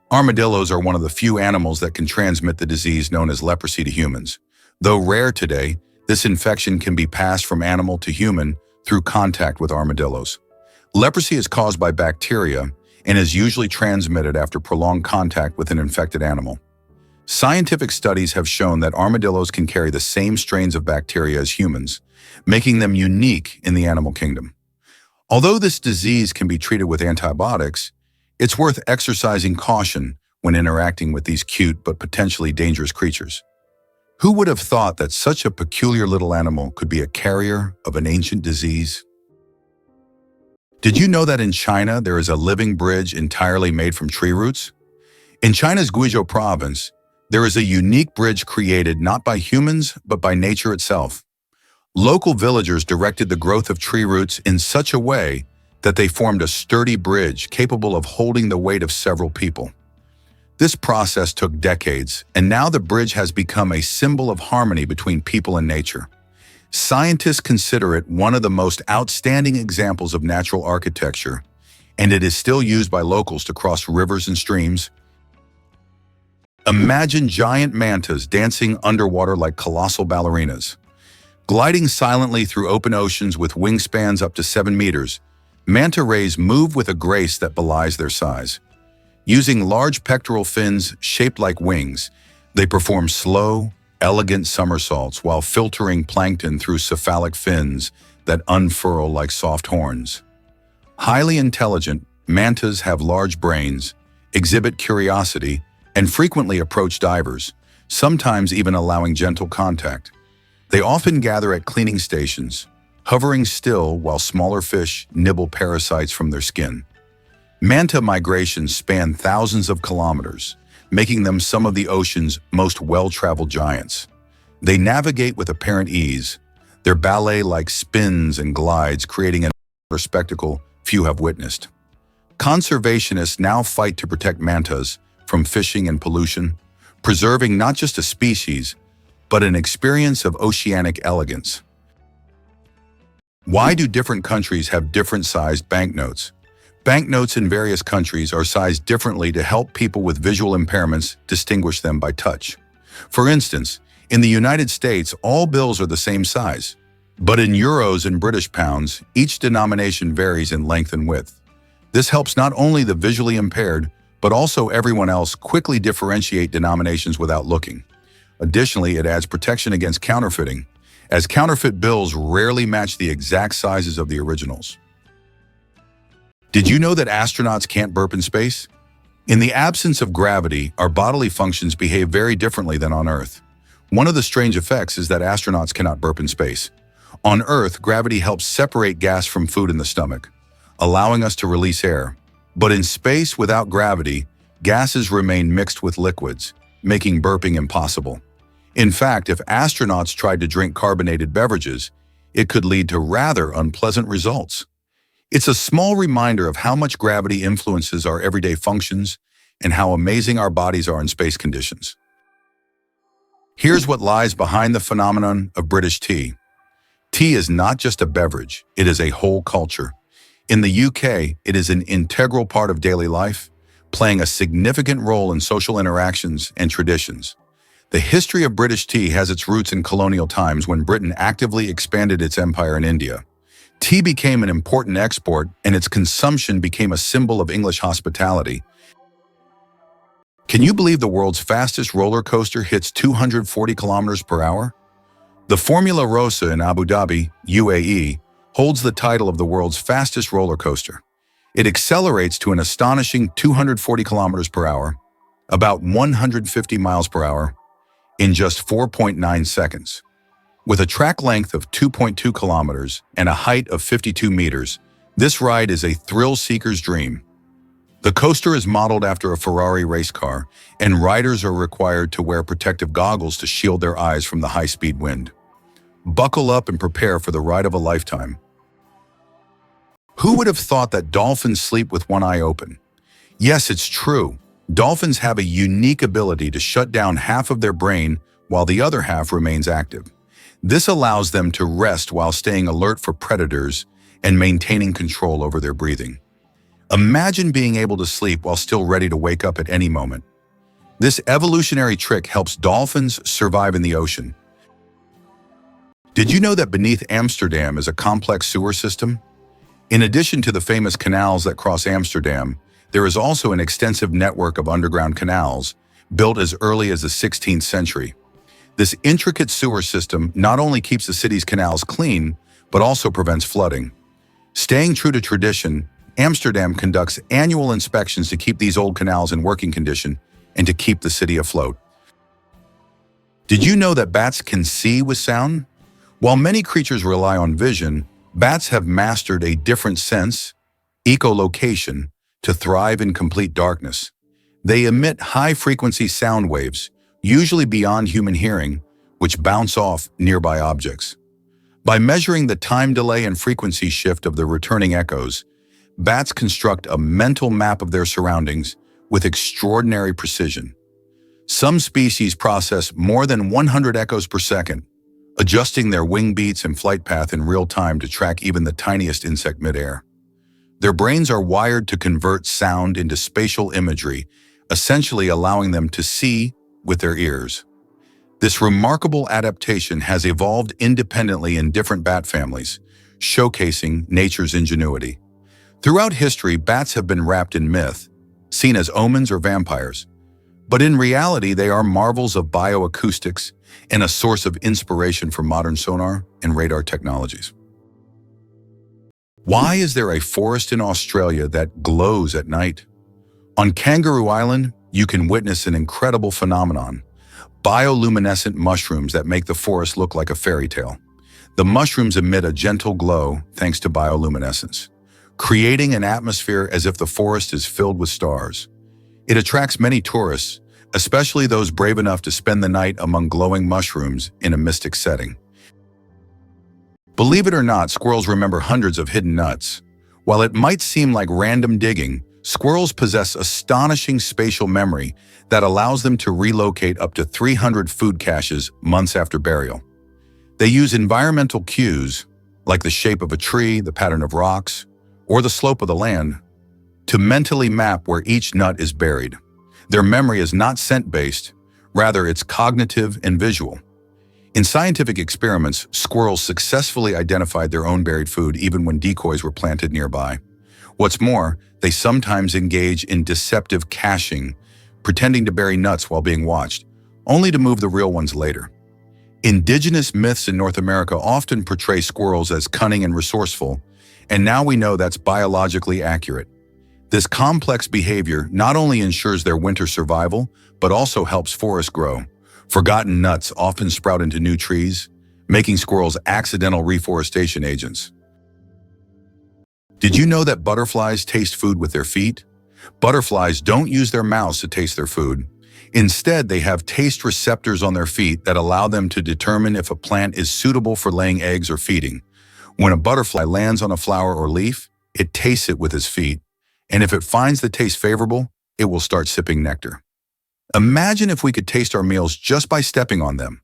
Armadillos are one of the few animals that can transmit the disease known as leprosy to humans. Though rare today, this infection can be passed from animal to human through contact with armadillos. Leprosy is caused by bacteria and is usually transmitted after prolonged contact with an infected animal. Scientific studies have shown that armadillos can carry the same strains of bacteria as humans, making them unique in the animal kingdom. Although this disease can be treated with antibiotics, it's worth exercising caution when interacting with these cute but potentially dangerous creatures. Who would have thought that such a peculiar little animal could be a carrier of an ancient disease? Did you know that in China there is a living bridge entirely made from tree roots? In China's Guizhou province, there is a unique bridge created not by humans but by nature itself. Local villagers directed the growth of tree roots in such a way that they formed a sturdy bridge capable of holding the weight of several people. This process took decades, and now the bridge has become a symbol of harmony between people and nature. Scientists consider it one of the most outstanding examples of natural architecture, and it is still used by locals to cross rivers and streams. Imagine giant mantas dancing underwater like colossal ballerinas. Gliding silently through open oceans with wingspans up to 7 meters, manta rays move with a grace that belies their size. Using large pectoral fins shaped like wings, they perform slow, elegant somersaults while filtering plankton through cephalic fins that unfurl like soft horns. Highly intelligent, mantas have large brains, exhibit curiosity, and frequently approach divers, sometimes even allowing gentle contact. They often gather at cleaning stations, hovering still while smaller fish nibble parasites from their skin. Manta migrations span thousands of kilometers, making them some of the ocean's most well-traveled giants. They navigate with apparent ease, their ballet-like spins and glides creating a spectacle few have witnessed. Conservationists now fight to protect mantas from fishing and pollution, preserving not just a species, but an experience of oceanic elegance. Why do different countries have different-sized banknotes? Banknotes in various countries are sized differently to help people with visual impairments distinguish them by touch. For instance, in the United States, all bills are the same size. But in euros and British pounds, each denomination varies in length and width. This helps not only the visually impaired, but also everyone else quickly differentiate denominations without looking. Additionally, it adds protection against counterfeiting, as counterfeit bills rarely match the exact sizes of the originals. Did you know that astronauts can't burp in space? In the absence of gravity, our bodily functions behave very differently than on Earth. One of the strange effects is that astronauts cannot burp in space. On Earth, gravity helps separate gas from food in the stomach, allowing us to release air. But in space without gravity, gases remain mixed with liquids, making burping impossible. In fact, if astronauts tried to drink carbonated beverages, it could lead to rather unpleasant results. It's a small reminder of how much gravity influences our everyday functions and how amazing our bodies are in space conditions. Here's what lies behind the phenomenon of British tea. Tea is not just a beverage, it is a whole culture. In the UK, it is an integral part of daily life, playing a significant role in social interactions and traditions. The history of British tea has its roots in colonial times when Britain actively expanded its empire in India. Tea became an important export, and its consumption became a symbol of English hospitality. Can you believe the world's fastest roller coaster hits 240 kilometers per hour? The Formula Rossa in Abu Dhabi, UAE, holds the title of the world's fastest roller coaster. It accelerates to an astonishing 240 kilometers per hour, about 150 miles per hour, in just 4.9 seconds. With a track length of 2.2 kilometers and a height of 52 meters, This ride is a thrill-seeker's dream. The coaster is modeled after a Ferrari race car, and riders are required to wear protective goggles to shield their eyes from the high-speed wind. Buckle up and prepare for the ride of a lifetime. Who would have thought that dolphins sleep with one eye open? Yes, it's true. Dolphins have a unique ability to shut down half of their brain while the other half remains active. This allows them to rest while staying alert for predators and maintaining control over their breathing. Imagine being able to sleep while still ready to wake up at any moment. This evolutionary trick helps dolphins survive in the ocean. Did you know that beneath Amsterdam is a complex sewer system? In addition to the famous canals that cross Amsterdam, there is also an extensive network of underground canals built as early as the 16th century. This intricate sewer system not only keeps the city's canals clean, but also prevents flooding. Staying true to tradition, Amsterdam conducts annual inspections to keep these old canals in working condition and to keep the city afloat. Did you know that bats can see with sound? While many creatures rely on vision, bats have mastered a different sense, echolocation, to thrive in complete darkness. They emit high-frequency sound waves, usually beyond human hearing, which bounce off nearby objects. By measuring the time delay and frequency shift of the returning echoes, bats construct a mental map of their surroundings with extraordinary precision. Some species process more than 100 echoes per second, adjusting their wing beats and flight path in real time to track even the tiniest insect midair. Their brains are wired to convert sound into spatial imagery, essentially allowing them to see with their ears. This remarkable adaptation has evolved independently in different bat families, showcasing nature's ingenuity. Throughout history, bats have been wrapped in myth, seen as omens or vampires. But in reality, they are marvels of bioacoustics and a source of inspiration for modern sonar and radar technologies. Why is there a forest in Australia that glows at night? On Kangaroo Island, you can witness an incredible phenomenon: bioluminescent mushrooms that make the forest look like a fairy tale. The mushrooms emit a gentle glow thanks to bioluminescence, creating an atmosphere as if the forest is filled with stars. It attracts many tourists, especially those brave enough to spend the night among glowing mushrooms in a mystic setting. Believe it or not, squirrels remember hundreds of hidden nuts. While it might seem like random digging, squirrels possess astonishing spatial memory that allows them to relocate up to 300 food caches months after burial. They use environmental cues, like the shape of a tree, the pattern of rocks, or the slope of the land, to mentally map where each nut is buried. Their memory is not scent-based, rather it's cognitive and visual. In scientific experiments, squirrels successfully identified their own buried food even when decoys were planted nearby. What's more, they sometimes engage in deceptive caching, pretending to bury nuts while being watched, only to move the real ones later. Indigenous myths in North America often portray squirrels as cunning and resourceful, and now we know that's biologically accurate. This complex behavior not only ensures their winter survival, but also helps forests grow. Forgotten nuts often sprout into new trees, making squirrels accidental reforestation agents. Did you know that butterflies taste food with their feet? Butterflies don't use their mouths to taste their food. Instead, they have taste receptors on their feet that allow them to determine if a plant is suitable for laying eggs or feeding. When a butterfly lands on a flower or leaf, it tastes it with its feet, and if it finds the taste favorable, it will start sipping nectar. Imagine if we could taste our meals just by stepping on them.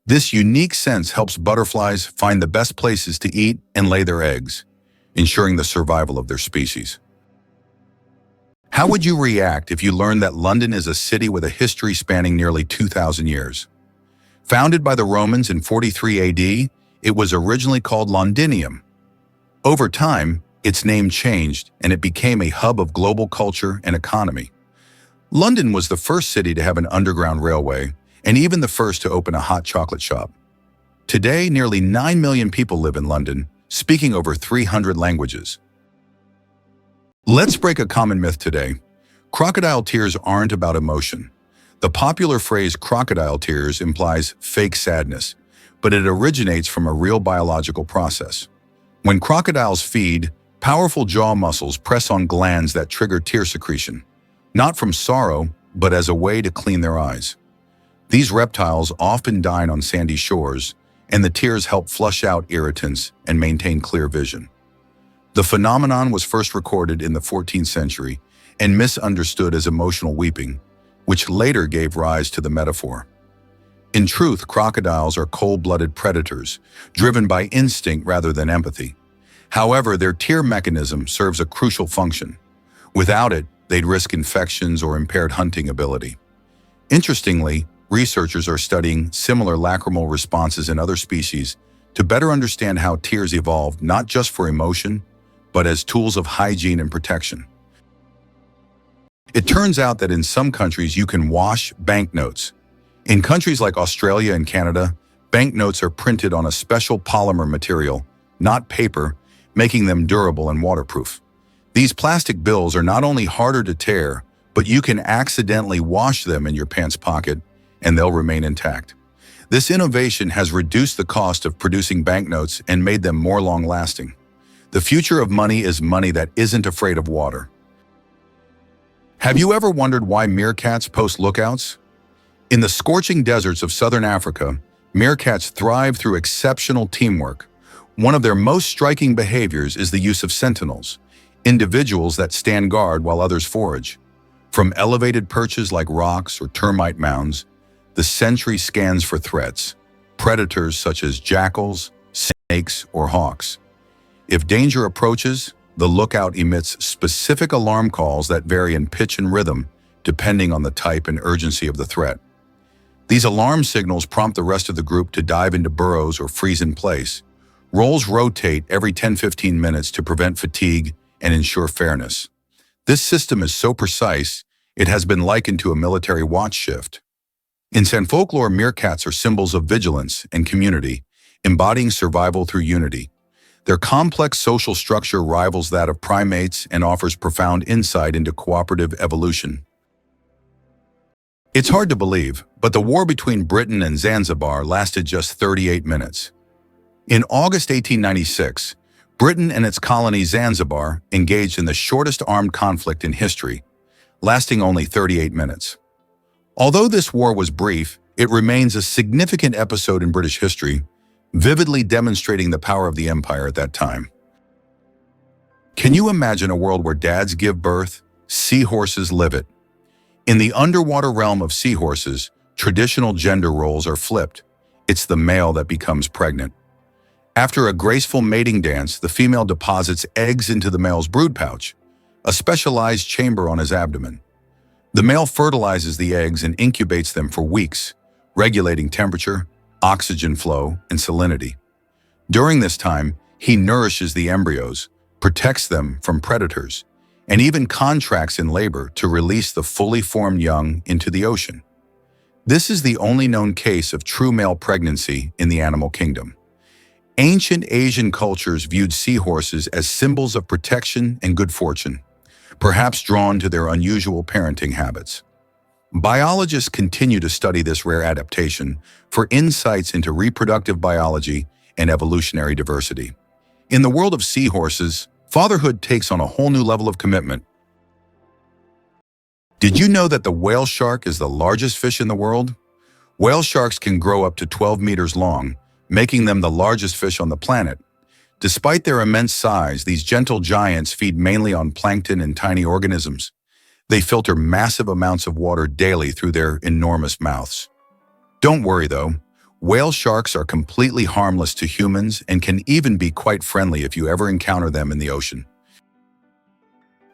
This unique sense helps butterflies find the best places to eat and lay their eggs, ensuring the survival of their species. How would you react if you learned that London is a city with a history spanning nearly 2,000 years? Founded by the Romans in 43 AD, it was originally called Londinium. Over time, its name changed and it became a hub of global culture and economy. London was the first city to have an underground railway and even the first to open a hot chocolate shop. Today, nearly 9 million people live in London, speaking over 300 languages. Let's break a common myth today. Crocodile tears aren't about emotion. The popular phrase crocodile tears implies fake sadness, but it originates from a real biological process. When crocodiles feed, Powerful jaw muscles press on glands that trigger tear secretion, not from sorrow, but as a way to clean their eyes. These reptiles often dine on sandy shores, and the tears help flush out irritants and maintain clear vision. The phenomenon was first recorded in the 14th century and misunderstood as emotional weeping, which later gave rise to the metaphor. In truth, crocodiles are cold-blooded predators, driven by instinct rather than empathy. However, their tear mechanism serves a crucial function. Without it, they'd risk infections or impaired hunting ability. Interestingly, researchers are studying similar lacrimal responses in other species to better understand how tears evolved not just for emotion, but as tools of hygiene and protection. It turns out that in some countries you can wash banknotes. In countries like Australia and Canada, banknotes are printed on a special polymer material, not paper, making them durable and waterproof. These plastic bills are not only harder to tear, but you can accidentally wash them in your pants pocket and they'll remain intact. This innovation has reduced the cost of producing banknotes and made them more long-lasting. The future of money is money that isn't afraid of water. Have you ever wondered why meerkats post lookouts? In the scorching deserts of southern Africa, meerkats thrive through exceptional teamwork. One of their most striking behaviors is the use of sentinels, individuals that stand guard while others forage. From elevated perches like rocks or termite mounds, the sentry scans for threats, predators such as jackals, snakes, or hawks. If danger approaches, the lookout emits specific alarm calls that vary in pitch and rhythm, depending on the type and urgency of the threat. These alarm signals prompt the rest of the group to dive into burrows or freeze in place. Roles rotate every 10-15 minutes to prevent fatigue and ensure fairness. This system is so precise, it has been likened to a military watch shift. In San folklore, meerkats are symbols of vigilance and community, embodying survival through unity. Their complex social structure rivals that of primates and offers profound insight into cooperative evolution. It's hard to believe, but the war between Britain and Zanzibar lasted just 38 minutes. In August 1896, Britain and its colony Zanzibar engaged in the shortest armed conflict in history, lasting only 38 minutes. Although this war was brief, it remains a significant episode in British history, vividly demonstrating the power of the empire at that time. Can you imagine a world where dads give birth, seahorses live it? In the underwater realm of seahorses, traditional gender roles are flipped. It's the male that becomes pregnant. After a graceful mating dance, the female deposits eggs into the male's brood pouch, a specialized chamber on his abdomen. The male fertilizes the eggs and incubates them for weeks, regulating temperature, oxygen flow, and salinity. During this time, he nourishes the embryos, protects them from predators, and even contracts in labor to release the fully formed young into the ocean. This is the only known case of true male pregnancy in the animal kingdom. Ancient Asian cultures viewed seahorses as symbols of protection and good fortune, perhaps drawn to their unusual parenting habits. Biologists continue to study this rare adaptation for insights into reproductive biology and evolutionary diversity. In the world of seahorses, fatherhood takes on a whole new level of commitment. Did you know that the whale shark is the largest fish in the world? Whale sharks can grow up to 12 meters long, making them the largest fish on the planet. Despite their immense size, these gentle giants feed mainly on plankton and tiny organisms. They filter massive amounts of water daily through their enormous mouths. Don't worry though, whale sharks are completely harmless to humans and can even be quite friendly if you ever encounter them in the ocean.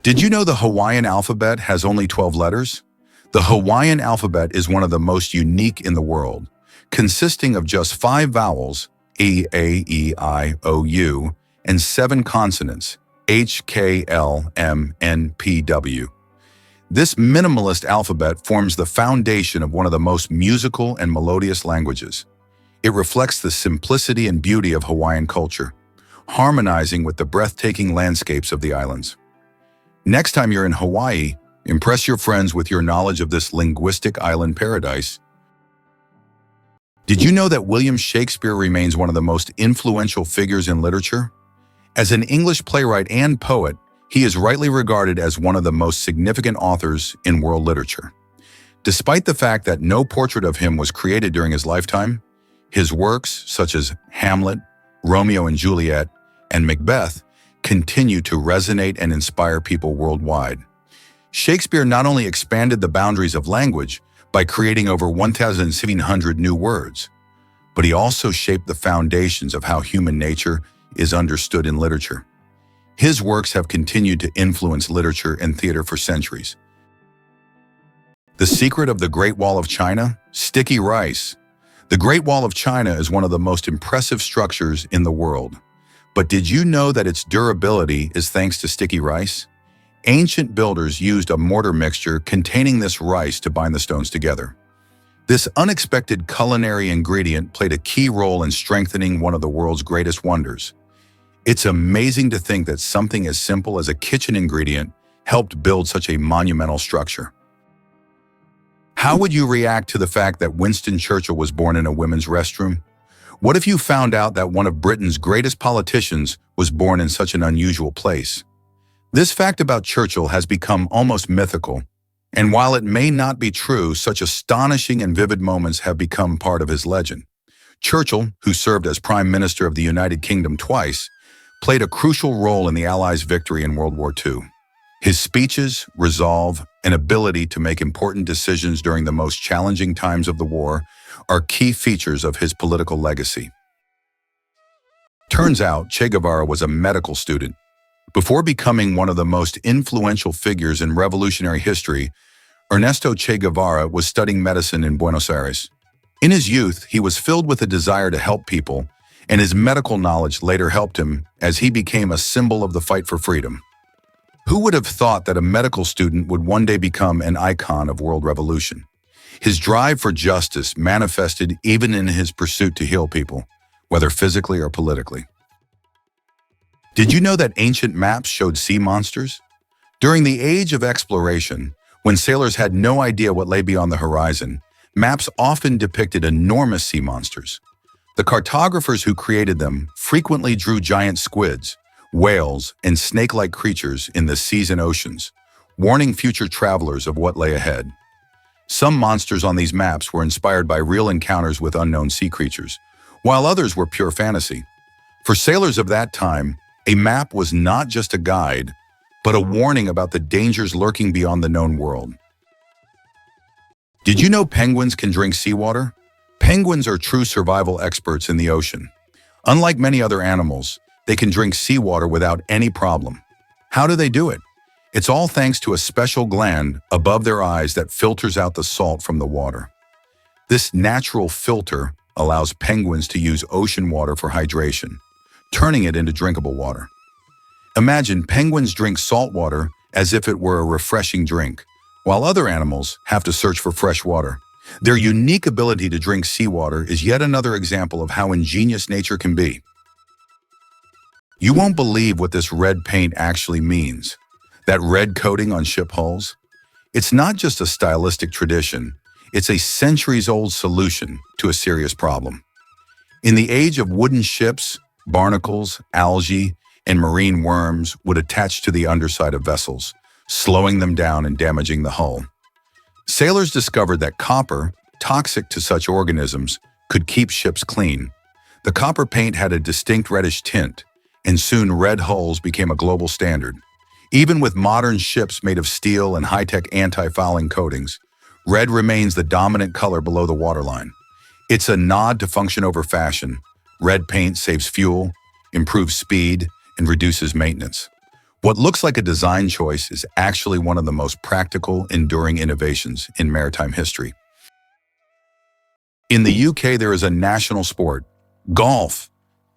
Did you know the Hawaiian alphabet has only 12 letters? The Hawaiian alphabet is one of the most unique in the world, consisting of just 5 vowels, E, A, E, I, O, U, and 7 consonants, H, K, L, M, N, P, W. This minimalist alphabet forms the foundation of one of the most musical and melodious languages. It reflects the simplicity and beauty of Hawaiian culture, harmonizing with the breathtaking landscapes of the islands. Next time you're in Hawaii, impress your friends with your knowledge of this linguistic island paradise. Did you know that William Shakespeare remains one of the most influential figures in literature? As an English playwright and poet, he is rightly regarded as one of the most significant authors in world literature. Despite the fact that no portrait of him was created during his lifetime, his works, such as Hamlet, Romeo and Juliet, and Macbeth, continue to resonate and inspire people worldwide. Shakespeare not only expanded the boundaries of language by creating over 1,700 new words, but he also shaped the foundations of how human nature is understood in literature. His works have continued to influence literature and theater for centuries. The secret of the Great Wall of China? Sticky rice. The Great Wall of China is one of the most impressive structures in the world. But did you know that its durability is thanks to sticky rice? Ancient builders used a mortar mixture containing this rice to bind the stones together. This unexpected culinary ingredient played a key role in strengthening one of the world's greatest wonders. It's amazing to think that something as simple as a kitchen ingredient helped build such a monumental structure. How would you react to the fact that Winston Churchill was born in a women's restroom? What if you found out that one of Britain's greatest politicians was born in such an unusual place? This fact about Churchill has become almost mythical, and while it may not be true, such astonishing and vivid moments have become part of his legend. Churchill, who served as Prime Minister of the United Kingdom twice, played a crucial role in the Allies' victory in World War II. His speeches, resolve, and ability to make important decisions during the most challenging times of the war are key features of his political legacy. Turns out, Che Guevara was a medical student. Before becoming one of the most influential figures in revolutionary history, Ernesto Che Guevara was studying medicine in Buenos Aires. In his youth, he was filled with a desire to help people, and his medical knowledge later helped him as he became a symbol of the fight for freedom. Who would have thought that a medical student would one day become an icon of world revolution? His drive for justice manifested even in his pursuit to heal people, whether physically or politically. Did you know that ancient maps showed sea monsters? During the age of exploration, when sailors had no idea what lay beyond the horizon, maps often depicted enormous sea monsters. The cartographers who created them frequently drew giant squids, whales, and snake-like creatures in the seas and oceans, warning future travelers of what lay ahead. Some monsters on these maps were inspired by real encounters with unknown sea creatures, while others were pure fantasy. For sailors of that time, a map was not just a guide, but a warning about the dangers lurking beyond the known world. Did you know penguins can drink seawater? Penguins are true survival experts in the ocean. Unlike many other animals, they can drink seawater without any problem. How do they do it? It's all thanks to a special gland above their eyes that filters out the salt from the water. This natural filter allows penguins to use ocean water for hydration, turning it into drinkable water. Imagine penguins drink salt water as if it were a refreshing drink, while other animals have to search for fresh water. Their unique ability to drink seawater is yet another example of how ingenious nature can be. You won't believe what this red paint actually means. That red coating on ship hulls? It's not just a stylistic tradition, it's a centuries-old solution to a serious problem. In the age of wooden ships, barnacles, algae, and marine worms would attach to the underside of vessels, slowing them down and damaging the hull. Sailors discovered that copper, toxic to such organisms, could keep ships clean. The copper paint had a distinct reddish tint, and soon red hulls became a global standard. Even with modern ships made of steel and high-tech anti-fouling coatings, red remains the dominant color below the waterline. It's a nod to function over fashion. Red paint saves fuel, improves speed, and reduces maintenance. What looks like a design choice is actually one of the most practical, enduring innovations in maritime history. In the UK, there is a national sport, golf.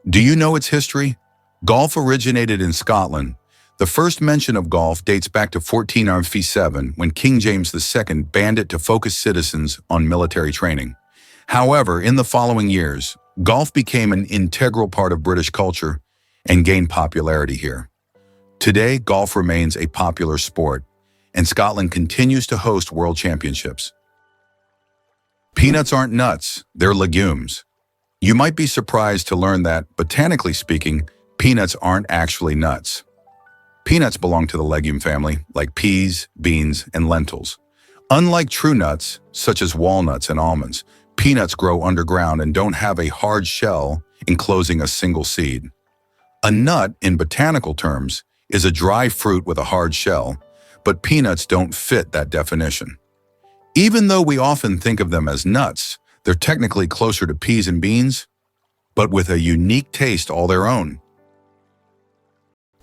Do you know its history? Golf originated in Scotland. The first mention of golf dates back to 1497 when King James II banned it to focus citizens on military training. However, in the following years, golf became an integral part of British culture and gained popularity here. Today, golf remains a popular sport, and Scotland continues to host world championships. Peanuts aren't nuts, they're legumes. You might be surprised to learn that, botanically speaking, Peanuts aren't actually nuts. Peanuts belong to the legume family, like peas, beans, and lentils. Unlike true nuts, such as walnuts and almonds, peanuts grow underground and don't have a hard shell enclosing a single seed. A nut, in botanical terms, is a dry fruit with a hard shell, but peanuts don't fit that definition. Even though we often think of them as nuts, they're technically closer to peas and beans, but with a unique taste all their own.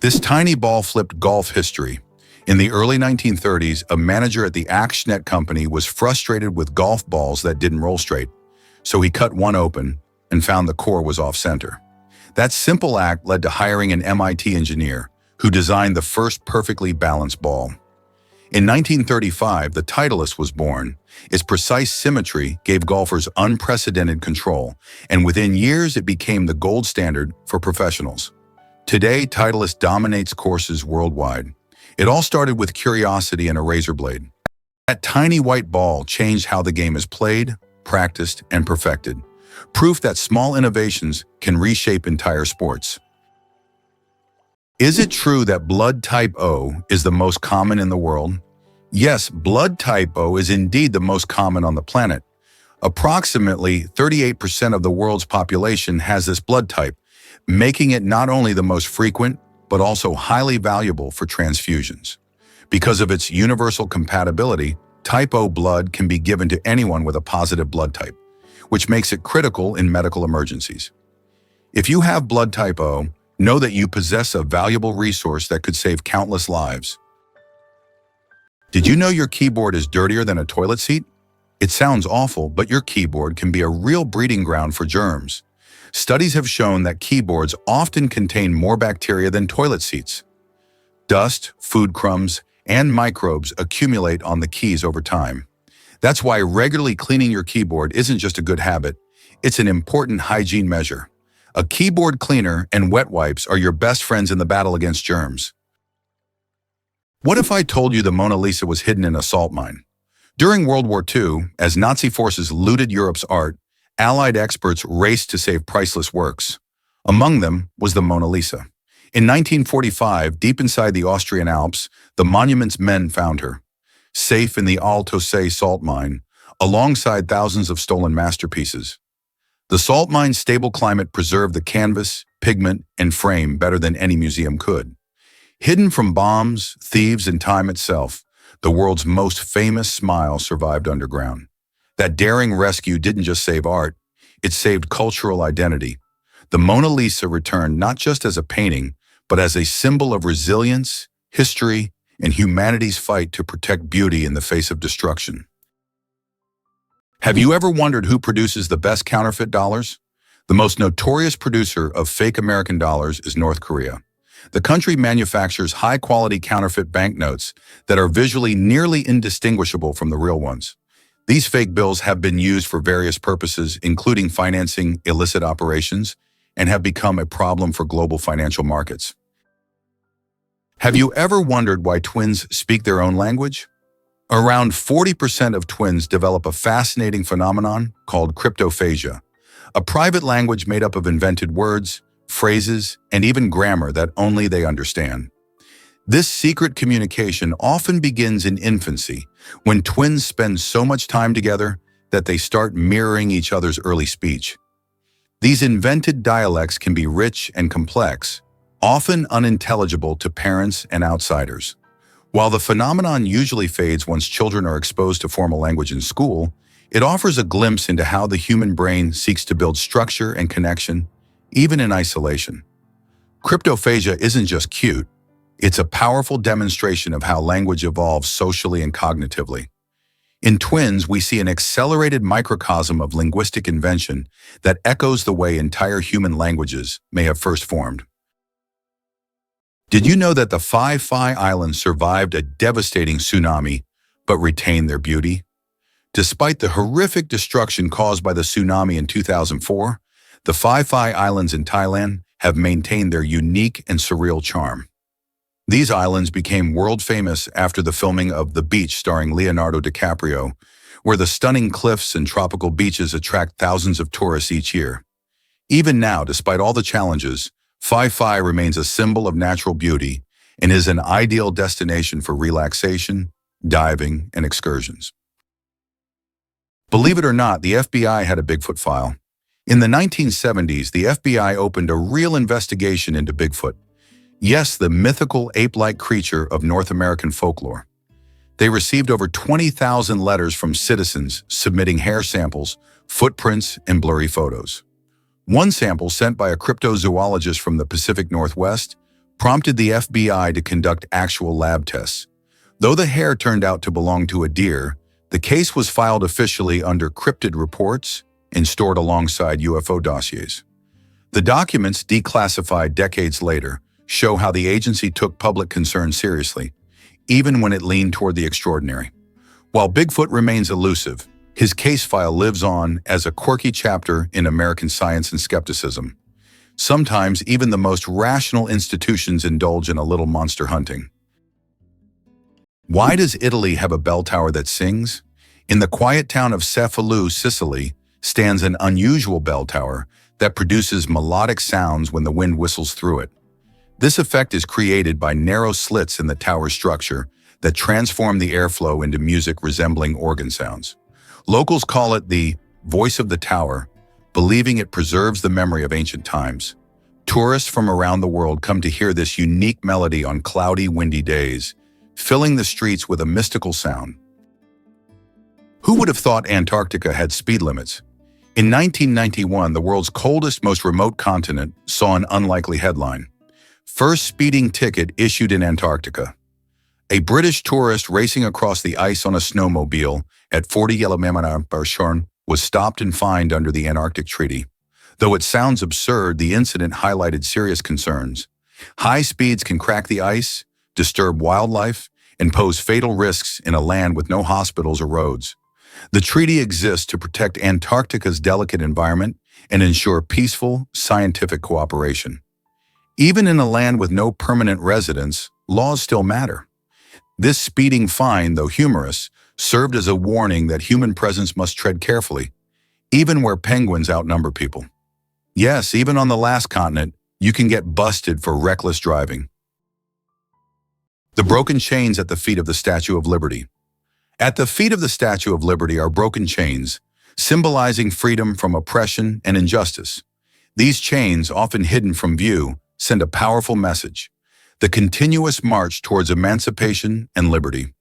This tiny ball flipped golf history. In the early 1930s, a manager at the Axnet Company was frustrated with golf balls that didn't roll straight, so he cut one open and found the core was off-center. That simple act led to hiring an MIT engineer who designed the first perfectly balanced ball. In 1935, the Titleist was born. Its precise symmetry gave golfers unprecedented control, and within years it became the gold standard for professionals. Today, Titleist dominates courses worldwide. It all started with curiosity and a razor blade. That tiny white ball changed how the game is played, practiced, and perfected. Proof that small innovations can reshape entire sports. Is it true that blood type O is the most common in the world? Yes, blood type O is indeed the most common on the planet. Approximately 38% of the world's population has this blood type, making it not only the most frequent, but also highly valuable for transfusions. Because of its universal compatibility, type O blood can be given to anyone with a positive blood type, which makes it critical in medical emergencies. If you have blood type O, know that you possess a valuable resource that could save countless lives. Did you know your keyboard is dirtier than a toilet seat? It sounds awful, but your keyboard can be a real breeding ground for germs. Studies have shown that keyboards often contain more bacteria than toilet seats. Dust, food crumbs, and microbes accumulate on the keys over time. That's why regularly cleaning your keyboard isn't just a good habit, it's an important hygiene measure. A keyboard cleaner and wet wipes are your best friends in the battle against germs. What if I told you the Mona Lisa was hidden in a salt mine? During World War II, as Nazi forces looted Europe's art, Allied experts raced to save priceless works. Among them was the Mona Lisa. In 1945, deep inside the Austrian Alps, the monument's men found her, safe in the Altaussee salt mine, alongside thousands of stolen masterpieces. The salt mine's stable climate preserved the canvas, pigment, and frame better than any museum could. Hidden from bombs, thieves, and time itself, the world's most famous smile survived underground. That daring rescue didn't just save art, it saved cultural identity. The Mona Lisa returned not just as a painting, but as a symbol of resilience, history, and humanity's fight to protect beauty in the face of destruction. Have you ever wondered who produces the best counterfeit dollars? The most notorious producer of fake American dollars is North Korea. The country manufactures high-quality counterfeit banknotes that are visually nearly indistinguishable from the real ones. These fake bills have been used for various purposes, including financing illicit operations, and have become a problem for global financial markets. Have you ever wondered why twins speak their own language? Around 40% of twins develop a fascinating phenomenon called cryptophagia, a private language made up of invented words, phrases, and even grammar that only they understand. This secret communication often begins in infancy, when twins spend so much time together that they start mirroring each other's early speech. These invented dialects can be rich and complex, often unintelligible to parents and outsiders. While the phenomenon usually fades once children are exposed to formal language in school, it offers a glimpse into how the human brain seeks to build structure and connection, even in isolation. Cryptophagia isn't just cute, it's a powerful demonstration of how language evolves socially and cognitively. In twins, we see an accelerated microcosm of linguistic invention that echoes the way entire human languages may have first formed. Did you know that the Phi Islands survived a devastating tsunami, but retained their beauty? Despite the horrific destruction caused by the tsunami in 2004, the Phi Islands in Thailand have maintained their unique and surreal charm. These islands became world famous after the filming of The Beach starring Leonardo DiCaprio, where the stunning cliffs and tropical beaches attract thousands of tourists each year. Even now, despite all the challenges, Phi remains a symbol of natural beauty and is an ideal destination for relaxation, diving, and excursions. Believe it or not, the FBI had a Bigfoot file. In the 1970s, the FBI opened a real investigation into Bigfoot. Yes, the mythical ape-like creature of North American folklore. They received over 20,000 letters from citizens submitting hair samples, footprints, and blurry photos. One sample sent by a cryptozoologist from the Pacific Northwest prompted the FBI to conduct actual lab tests. Though the hair turned out to belong to a deer, the case was filed officially under cryptid reports and stored alongside UFO dossiers. The documents, declassified decades later, show how the agency took public concern seriously, even when it leaned toward the extraordinary. While Bigfoot remains elusive, his case file lives on as a quirky chapter in American science and skepticism. Sometimes even the most rational institutions indulge in a little monster hunting. Why does Italy have a bell tower that sings? In the quiet town of Cefalù, Sicily, stands an unusual bell tower that produces melodic sounds when the wind whistles through it. This effect is created by narrow slits in the tower's structure that transform the airflow into music resembling organ sounds. Locals call it the voice of the tower, believing it preserves the memory of ancient times. Tourists from around the world come to hear this unique melody on cloudy, windy days, filling the streets with a mystical sound. Who would have thought Antarctica had speed limits? In 1991, the world's coldest, most remote continent saw an unlikely headline. First speeding ticket issued in Antarctica. A British tourist racing across the ice on a snowmobile at 40 km/h was stopped and fined under the Antarctic Treaty. Though it sounds absurd, the incident highlighted serious concerns. High speeds can crack the ice, disturb wildlife, and pose fatal risks in a land with no hospitals or roads. The treaty exists to protect Antarctica's delicate environment and ensure peaceful, scientific cooperation. Even in a land with no permanent residents, laws still matter. This speeding fine, though humorous, served as a warning that human presence must tread carefully, even where penguins outnumber people. Yes, even on the last continent, you can get busted for reckless driving. The broken chains at the feet of the Statue of Liberty. At the feet of the Statue of Liberty are broken chains, symbolizing freedom from oppression and injustice. These chains, often hidden from view, send a powerful message: the continuous march towards emancipation and liberty.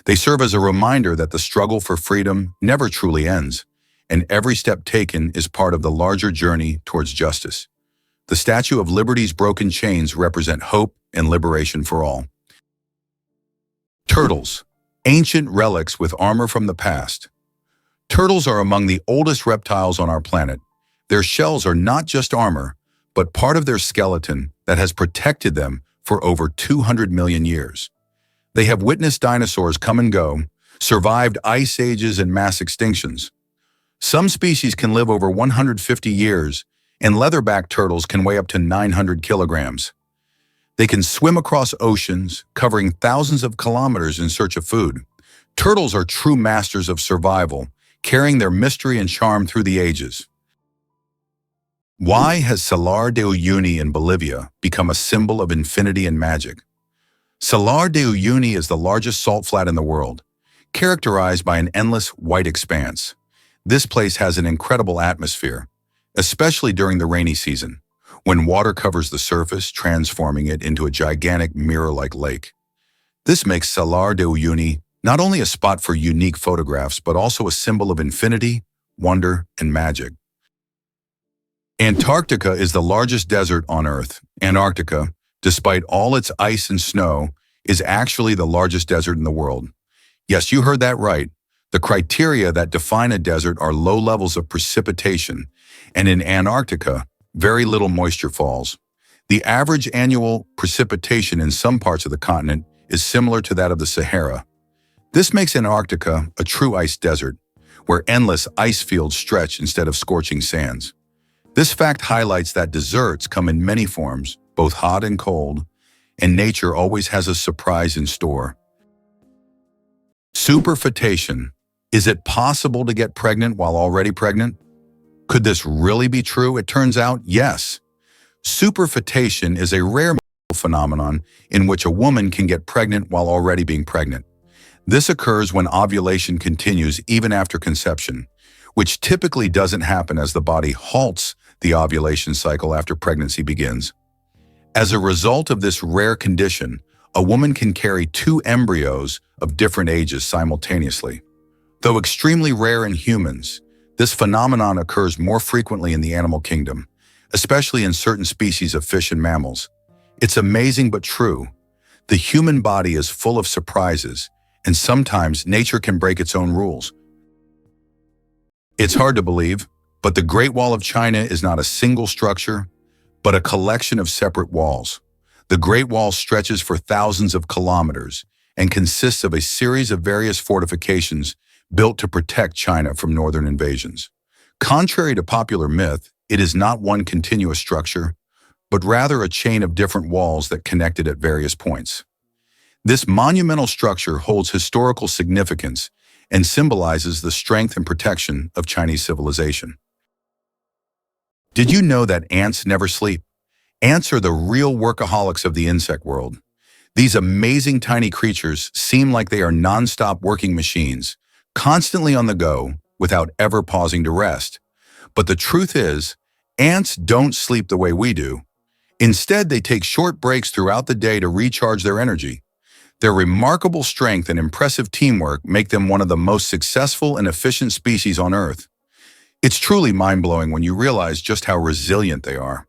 They serve as a reminder that the struggle for freedom never truly ends, and every step taken is part of the larger journey towards justice. The Statue of Liberty's broken chains represent hope and liberation for all. Turtles, ancient relics with armor from the past. Turtles are among the oldest reptiles on our planet. Their shells are not just armor, but part of their skeleton that has protected them for over 200 million years. They have witnessed dinosaurs come and go, survived ice ages and mass extinctions. Some species can live over 150 years, and leatherback turtles can weigh up to 900 kilograms. They can swim across oceans, covering thousands of kilometers in search of food. Turtles are true masters of survival, carrying their mystery and charm through the ages. Why has Salar de Uyuni in Bolivia become a symbol of infinity and magic? Salar de Uyuni is the largest salt flat in the world, characterized by an endless white expanse. This place has an incredible atmosphere, especially during the rainy season, when water covers the surface, transforming it into a gigantic mirror-like lake. This makes Salar de Uyuni not only a spot for unique photographs, but also a symbol of infinity, wonder, and magic. Antarctica is the largest desert on Earth. Antarctica, despite all its ice and snow, is actually the largest desert in the world. Yes, you heard that right. The criteria that define a desert are low levels of precipitation, and in Antarctica, very little moisture falls. The average annual precipitation in some parts of the continent is similar to that of the Sahara. This makes Antarctica a true ice desert, where endless ice fields stretch instead of scorching sands. This fact highlights that deserts come in many forms, both hot and cold, and nature always has a surprise in store. Superfetation. Is it possible to get pregnant while already pregnant? Could this really be true? It turns out, yes. Superfetation is a rare phenomenon in which a woman can get pregnant while already being pregnant. This occurs when ovulation continues even after conception, which typically doesn't happen as the body halts the ovulation cycle after pregnancy begins. As a result of this rare condition, a woman can carry two embryos of different ages simultaneously. Though extremely rare in humans, this phenomenon occurs more frequently in the animal kingdom, especially in certain species of fish and mammals. It's amazing but true. The human body is full of surprises, and sometimes nature can break its own rules. It's hard to believe, but the Great Wall of China is not a single structure, but a collection of separate walls. The Great Wall stretches for thousands of kilometers and consists of a series of various fortifications built to protect China from northern invasions. Contrary to popular myth, it is not one continuous structure, but rather a chain of different walls that connect it at various points. This monumental structure holds historical significance and symbolizes the strength and protection of Chinese civilization. Did you know that ants never sleep? Ants are the real workaholics of the insect world. These amazing tiny creatures seem like they are non-stop working machines, constantly on the go, without ever pausing to rest. But the truth is, ants don't sleep the way we do. Instead, they take short breaks throughout the day to recharge their energy. Their remarkable strength and impressive teamwork make them one of the most successful and efficient species on Earth. It's truly mind-blowing when you realize just how resilient they are.